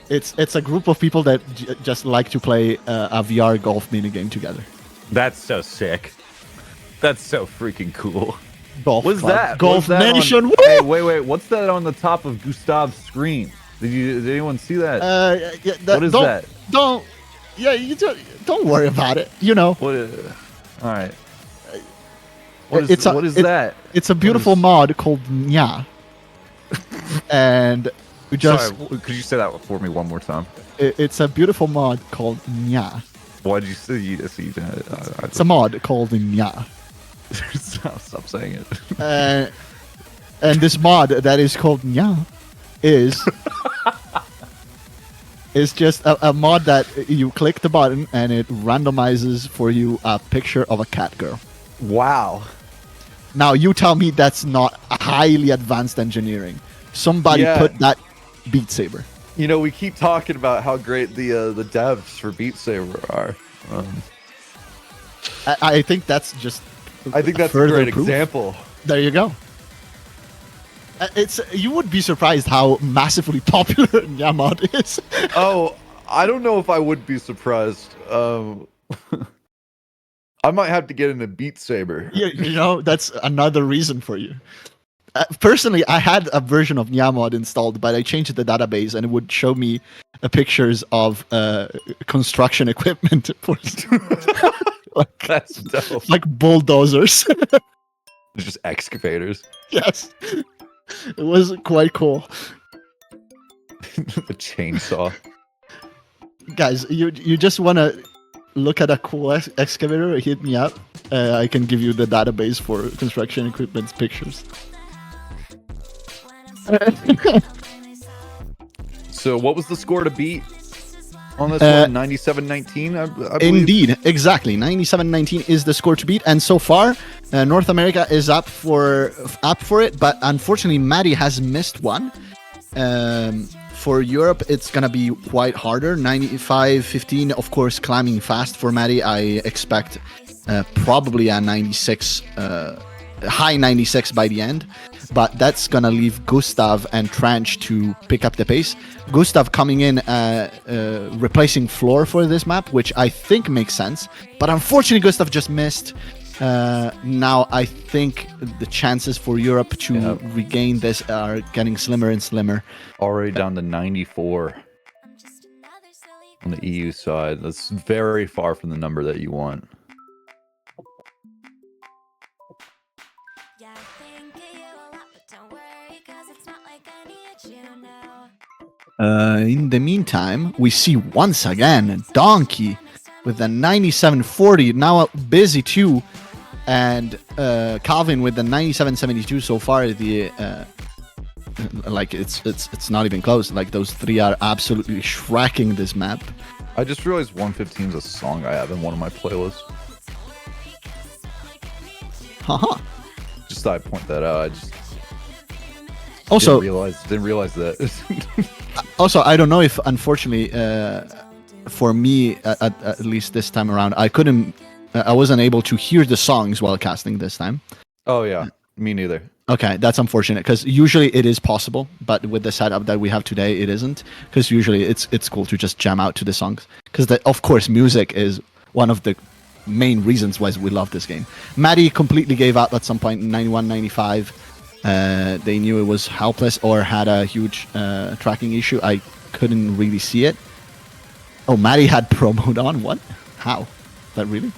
It's a group of people that just like to play a VR golf minigame together. That's so sick. That's so freaking cool. Golf. What's club. that? Golf What's that Nation. On... Hey, wait. What's that on the top of Gustav's screen? Did anyone see that? Yeah, what is that? Don't worry about it. You know. What? All right. What is that? It's a beautiful mod called Nya. And we just... Sorry, could you say that for me one more time? It's a beautiful mod called Nya. Why did you say it's a mod called Nya. Stop saying it. And this mod that is called Nya is just a mod that you click the button and it randomizes for you a picture of a cat girl. Wow. Now you tell me that's not highly advanced engineering. Somebody put that Beat Saber. You know, we keep talking about how great the devs for Beat Saber are. I think that's just I think that's a further great proof. example. There you go. You would be surprised how massively popular Nyamod is. Oh, I don't know if I would be surprised. I might have to get into Beat Saber. You know, that's another reason for you. Personally, I had a version of Nyamod installed, but I changed the database and it would show me pictures of construction equipment for That's dope. like bulldozers. Just excavators. Yes, it was quite cool. The chainsaw. Guys, you just want to look at a cool excavator? Hit me up. I can give you the database for construction equipment pictures. So what was the score to beat on this one? 97-19, I believe? Indeed, exactly. 97-19 is the score to beat, and so far, North America is up for it. But unfortunately, Maddie has missed one. For Europe, it's gonna be quite harder. 95-15, of course, climbing fast for Maddie. I expect probably a 96, high 96 by the end. But that's gonna leave Gustav and Tranch to pick up the pace. Gustav coming in, replacing Floor for this map, which I think makes sense. But unfortunately, Gustav just missed. Now I think the chances for Europe to regain this are getting slimmer and slimmer. Already down to 94 on the EU side. That's very far from the number that you want. In the meantime, we see once again Donkey with a 97-40, now busy too, and Calvin with the 97-72 so far. The like it's not even close. Like those three are absolutely shracking this map. I just realized 115 is a song I have in one of my playlists. Haha. Just thought I'd point that out. I just Also, didn't realize that. also, I don't know if, unfortunately, for me, at least this time around, I wasn't able to hear the songs while casting this time. Oh yeah, me neither. Okay, that's unfortunate because usually it is possible, but with the setup that we have today, it isn't. Because usually it's cool to just jam out to the songs. Because of course, music is one of the main reasons why we love this game. Maddie completely gave up at some point in 91-95. They knew it was helpless or had a huge tracking issue. I couldn't really see it. Oh, Maddie had pro mode on? What? How? That really?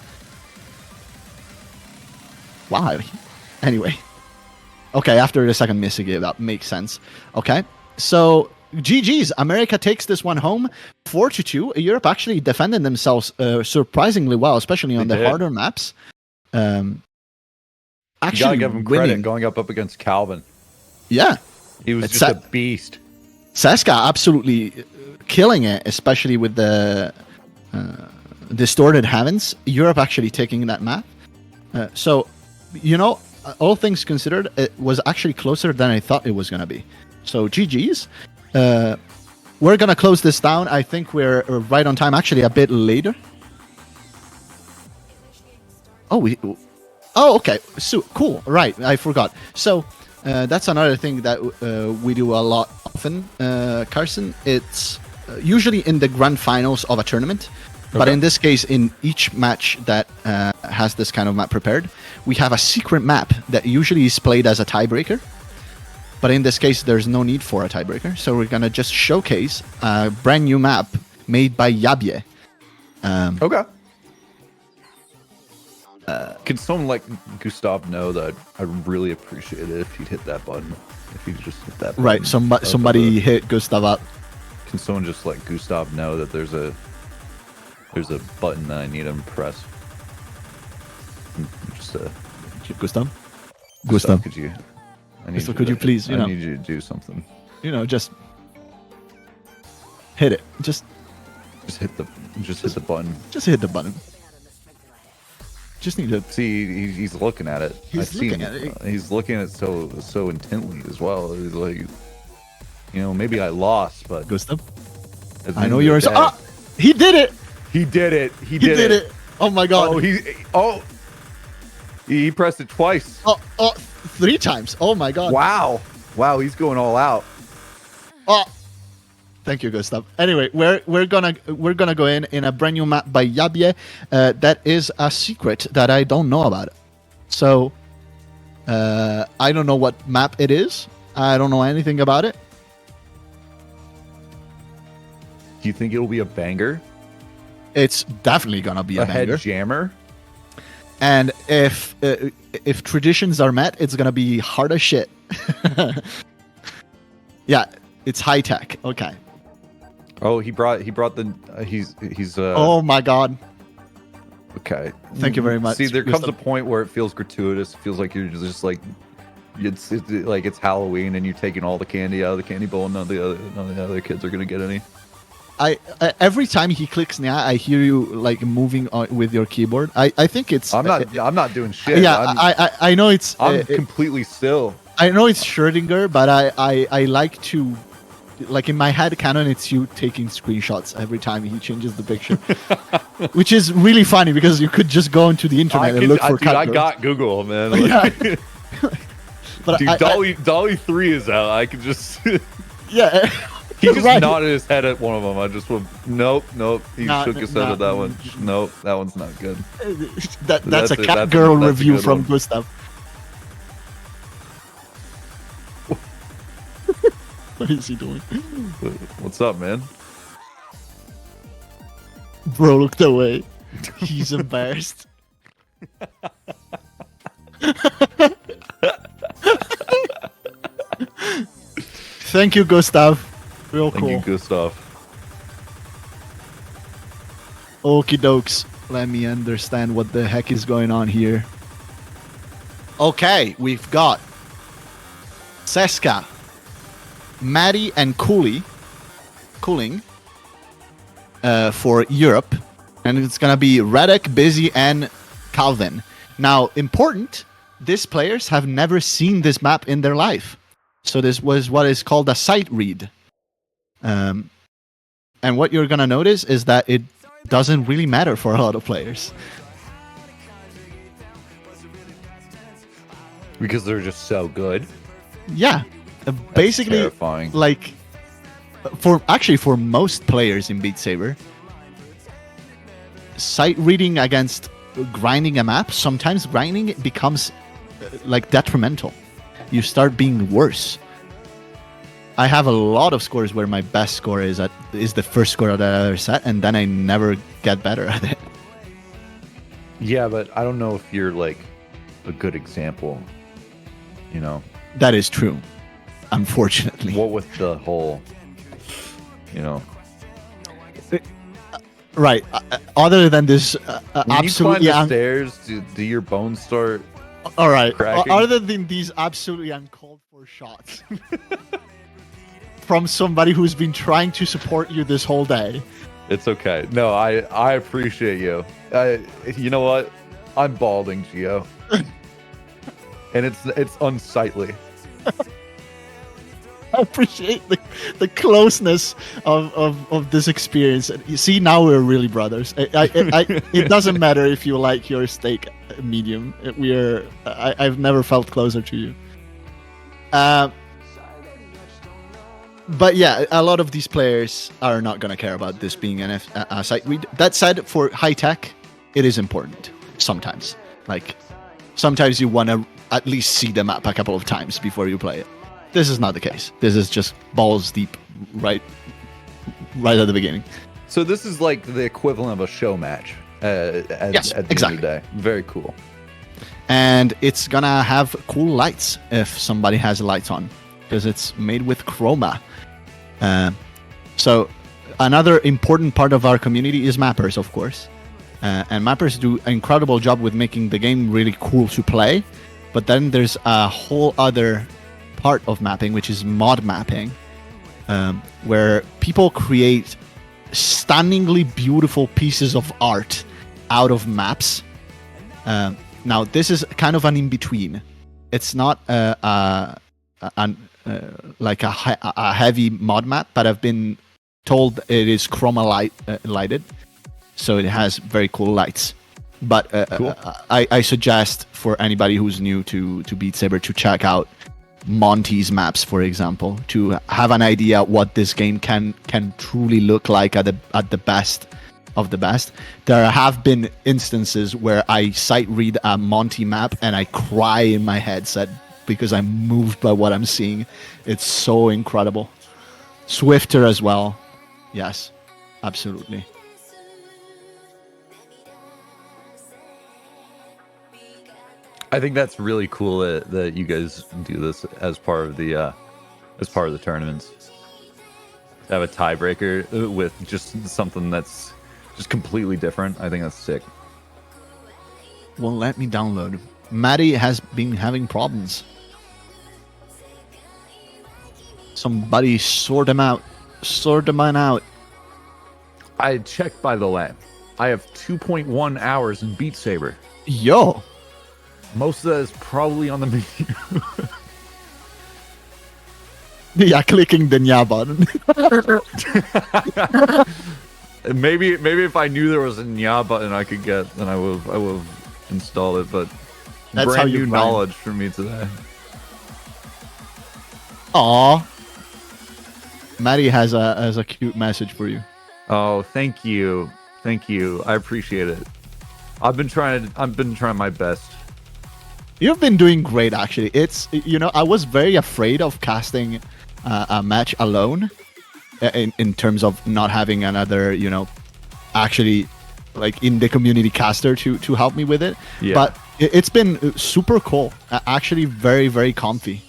Wow. Anyway. Okay, after the second miss, he gave up. Makes sense. Okay, so GG's. America takes this one home 4-2. Europe actually defended themselves surprisingly well, especially on the harder maps. Actually, you gotta give him credit going up against Calvin. Yeah, he was just a beast. Seska absolutely killing it, especially with the distorted heavens. Europe actually taking that map. So, you know, all things considered, it was actually closer than I thought it was gonna be. So GG's. We're gonna close this down. I think we're right on time. Actually, a bit later. Oh, okay. So cool. Right, I forgot. So that's another thing that we do a lot often, Carson. It's usually in the grand finals of a tournament, but in this case, in each match that has this kind of map prepared, we have a secret map that usually is played as a tiebreaker. But in this case, there's no need for a tiebreaker, so we're gonna just showcase a brand new map made by Yabye. Okay. Can someone like Gustav know that I'd really appreciate it if he'd hit that button? If he just hit that button. Right, somebody hit Gustav up. Can someone just let Gustav know that there's a button that I need him to press? Just Gustav, could you? Could you please? I need you to do something. You know, just hit it. Just hit the button. Just hit the button. Just need to see. He's looking at it. He's looking at it. He's looking at it so intently as well. He's like, you know, maybe I lost, but Gustav, I know you're. He did it. He did it. He did it. Oh my god. He pressed it twice. Oh, 3 times. Oh my god. Wow. Wow, he's going all out. Oh. Thank you, Gustav. Anyway, we're gonna go in a brand new map by Yabie. That is a secret that I don't know about. So I don't know what map it is. I don't know anything about it. Do you think it'll be a banger? It's definitely gonna be a banger. Head jammer? And if traditions are met, it's gonna be hard as shit. Yeah, it's high tech. Okay. Oh, he brought the he's Oh my god. okay. Thank you very much. See, there comes a Gustav. point where it feels gratuitous. It feels like you're just like it's like it's Halloween and you're taking all the candy out of the candy bowl and none of the other kids are gonna get any. I every time he clicks Nya, I hear you like moving on with your keyboard. I think it's I'm not doing shit. yeah, I know it's I'm completely still. I know it's Schrödinger, but I like to, like in my head canon, it's you taking screenshots every time he changes the picture, which is really funny because you could just go into the internet and look for dude, I cut got Google, man. Yeah. But Dude, Dolly 3 is out. I could just. yeah. He just Right. nodded his head at one of them. I just went, nope. He Nah, shook his head nah. at that one. Nope, that one's not good. That's a it. cat girl that's a review good from one. Gustav. What is he doing? What's up, man? Bro looked away. He's embarrassed. Thank you, Gustav. Real Thank cool. you, Gustav. Okie dokes. Let me understand what the heck is going on here. Okay, we've got Seska, Maddie, and Cooling for Europe. And it's going to be Radek, Busy, and Calvin. Now, important, these players have never seen this map in their life. So this was what is called a sight read. And what you're going to notice is that it doesn't really matter for a lot of players. Because they're just so good. Yeah. Basically, terrifying. like, for most players in Beat Saber, sight reading against grinding a map, sometimes grinding becomes like detrimental. You start being worse. I have a lot of scores where my best score is the first score that I ever set, and then I never get better at it. Yeah, but I don't know if you're like a good example. You know, That is true, unfortunately. what with the whole, you know, Right. Other than this when absolutely you climb the stairs, do your bones start? all right. cracking? Other than these absolutely uncalled for shots from somebody who's been trying to support you this whole day. It's okay. No, I appreciate you. You know what? I'm balding, Gio, and it's unsightly. I appreciate the closeness of this experience. You see, now we're really brothers. It doesn't matter if you like your steak medium. I've never felt closer to you. But yeah, a lot of these players are not going to care about this being a sight read. That said, for high tech, it is important sometimes. Like, sometimes you want to at least see the map a couple of times before you play it. This is not the case. This is just balls deep right at the beginning. So this is like the equivalent of a show match Yes, at the exactly. end of the day. Very cool. And it's going to have cool lights if somebody has lights on, because it's made with chroma. So another important part of our community is mappers, of course. And mappers do an incredible job with making the game really cool to play. But then there's a whole other part of mapping, which is mod mapping, where people create stunningly beautiful pieces of art out of maps. Now, this is kind of an in-between. It's not like a heavy mod map, but I've been told it is chroma lighted, so it has very cool lights. But Cool. I suggest for anybody who's new to Beat Saber to check out Monty's maps, for example, to have an idea what this game can truly look like at the best of the best. There have been instances where I sight read a Monty map and I cry in my headset because I'm moved by what I'm seeing. It's so incredible. Swifter as well. Yes, absolutely. I think that's really cool that you guys do this as part of the tournaments. To have a tiebreaker with just something that's just completely different. I think that's sick. Won't let me download. Maddie has been having problems. Somebody sort them out. Sort them out. I checked, by the way. I have 2.1 hours in Beat Saber. Yo. Most of that is probably on the menu. Yeah, clicking the nya button. maybe if I knew there was a nya button I could get, then I would have installed it. But That's brand how you new grind. knowledge for me today. Aw. Maddie has a cute message for you. Oh, thank you, I appreciate it. I've been trying my best. You've been doing great, actually. It's, I was very afraid of casting a match alone in terms of not having another, actually like in the community caster to help me with it. Yeah. But it's been super cool. Actually, very, very comfy.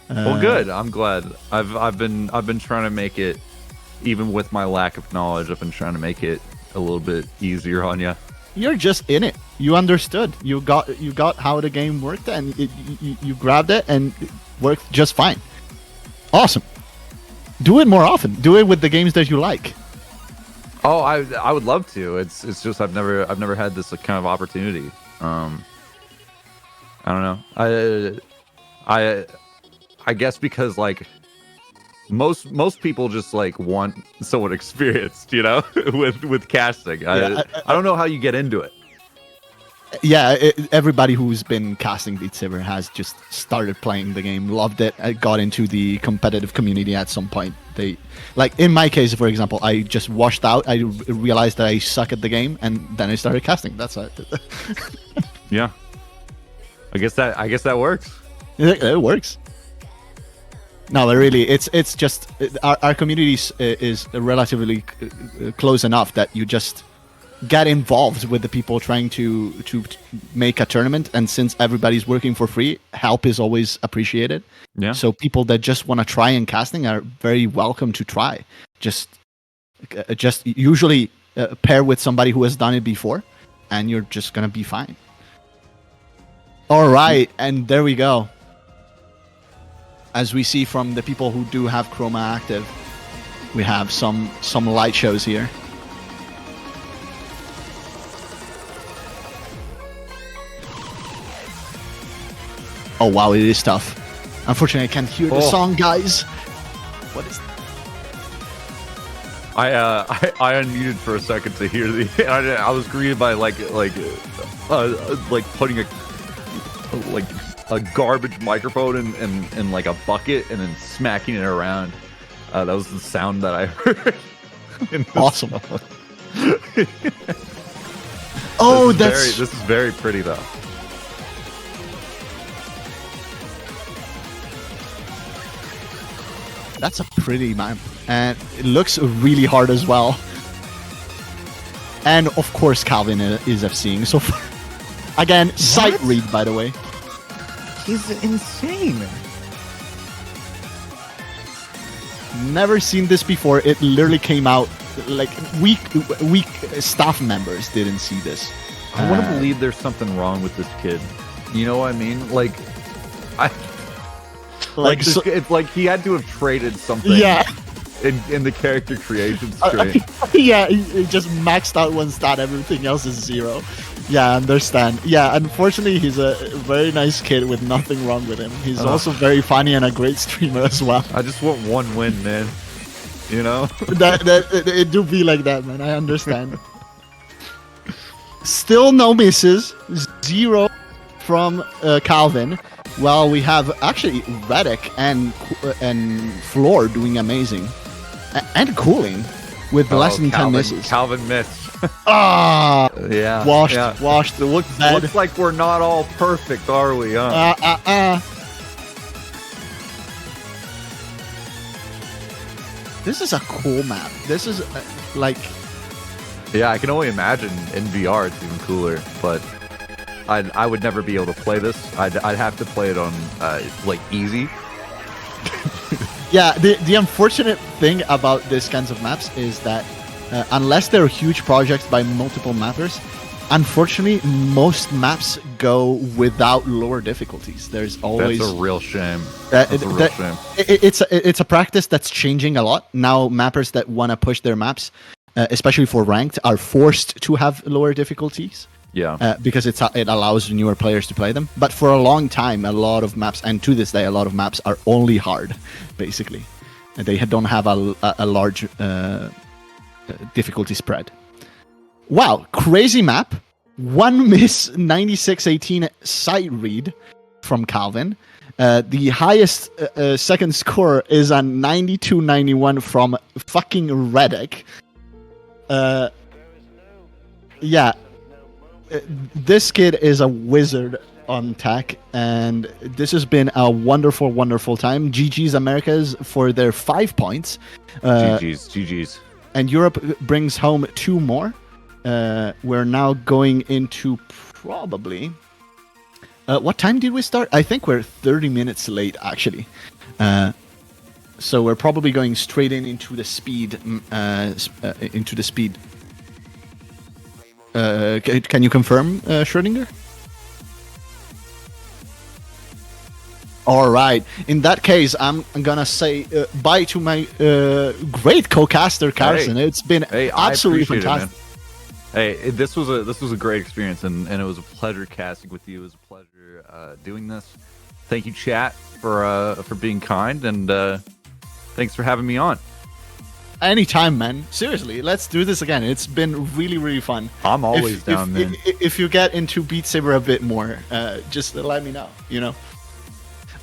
Well, good. I'm glad. I've been trying to make it, even with my lack of knowledge, I've been trying to make it a little bit easier on you. You're just in it. You understood. You got how the game worked, and you grabbed it, and it worked just fine. Awesome. Do it more often. Do it with the games that you like. Oh, I would love to. It's just I've never had this kind of opportunity. I don't know. I guess because like most people just like want someone experienced, with casting. Yeah, I don't know how you get into it. Yeah, everybody who's been casting Beat Saber has just started playing the game, loved it, got into the competitive community at some point. Like in my case, for example, I just washed out. I realized that I suck at the game, and then I started casting. That's it. Yeah, I guess that works. It works. No, but really, it's just our community is relatively close enough that you just get involved with the people trying to make a tournament, and since everybody's working for free, help is always appreciated. Yeah. So people that just want to try in casting are very welcome to try. Just usually pair with somebody who has done it before, and you're just gonna be fine. All right, and there we go. As we see from the people who do have Chroma active, we have some light shows here. Oh wow, it is tough. Unfortunately, I can't hear the song, guys. What is? I unmuted for a second to hear the. I was greeted by like putting a garbage microphone in like a bucket and then smacking it around. That was the sound that I heard. Awesome. Oh, this is very pretty though. That's a pretty map, and it looks really hard as well. And of course, Calvin is FCing. So again, sight read, by the way. He's insane. Never seen this before. It literally came out like week staff members didn't see this. I want to believe there's something wrong with this kid. You know what I mean? Like it's like he had to have traded something. Yeah. In the character creation screen. Yeah, he just maxed out one stat. Everything else is 0. Yeah, I understand. Yeah, unfortunately, he's a very nice kid with nothing wrong with him. He's also very funny and a great streamer as well. I just want one win, man. You know? It do be like that, man. I understand. Still no misses. 0 from Calvin. While we have actually Redick and Floor doing amazing. And Cooling with less than 10 misses. Calvin missed. Ah! Yeah. Washed. It looks bad. Looks like we're not all perfect, are we? Huh? This is a cool map. This is like... Yeah, I can only imagine in VR it's even cooler, but I would never be able to play this. I'd have to play it on like easy. Yeah, the unfortunate thing about these kinds of maps is that unless they're huge projects by multiple mappers, unfortunately most maps go without lower difficulties. There's always... That's a real shame. That's a real shame. It's a practice that's changing a lot. Now mappers that want to push their maps, especially for ranked, are forced to have lower difficulties. Yeah. Because it allows newer players to play them. But for a long time, a lot of maps, and to this day, a lot of maps are only hard, basically. They don't have a large difficulty spread. Wow, crazy map. 1 miss, 96-18 sight read from Calvin. The highest second score is a 92-91 from fucking Redick. Yeah. This kid is a wizard on tech, and this has been a wonderful, wonderful time. GG's Americas for their 5 points. GG's. And Europe brings home 2 more. We're now going into probably... what time did we start? I think we're 30 minutes late, actually. So we're probably going straight into the speed. Can you confirm, Schrödinger? All right. In that case, I'm gonna say bye to my great co-caster Carson. It's been absolutely fantastic. Hey, this was a great experience, and it was a pleasure casting with you. It was a pleasure doing this. Thank you, chat, for being kind, and thanks for having me on. Anytime, man. Seriously, let's do this again. It's been really, really fun. I'm always down, man. If you get into Beat Saber a bit more, just let me know,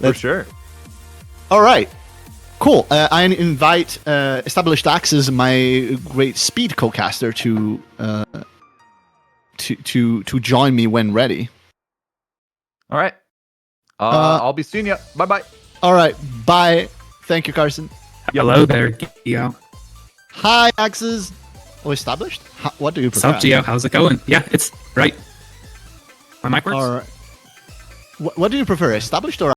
For sure. All right. Cool. I invite Established Axes, my great speed co-caster, to join me when ready. All right. I'll be seeing you. Bye-bye. All right. Bye. Thank you, Carson. Hello there, Gio. Hi, Axes. Oh, Established? What do you prefer? What's up, Gio? How's it going? Yeah, it's right. My mic works? All right. What do you prefer, Established or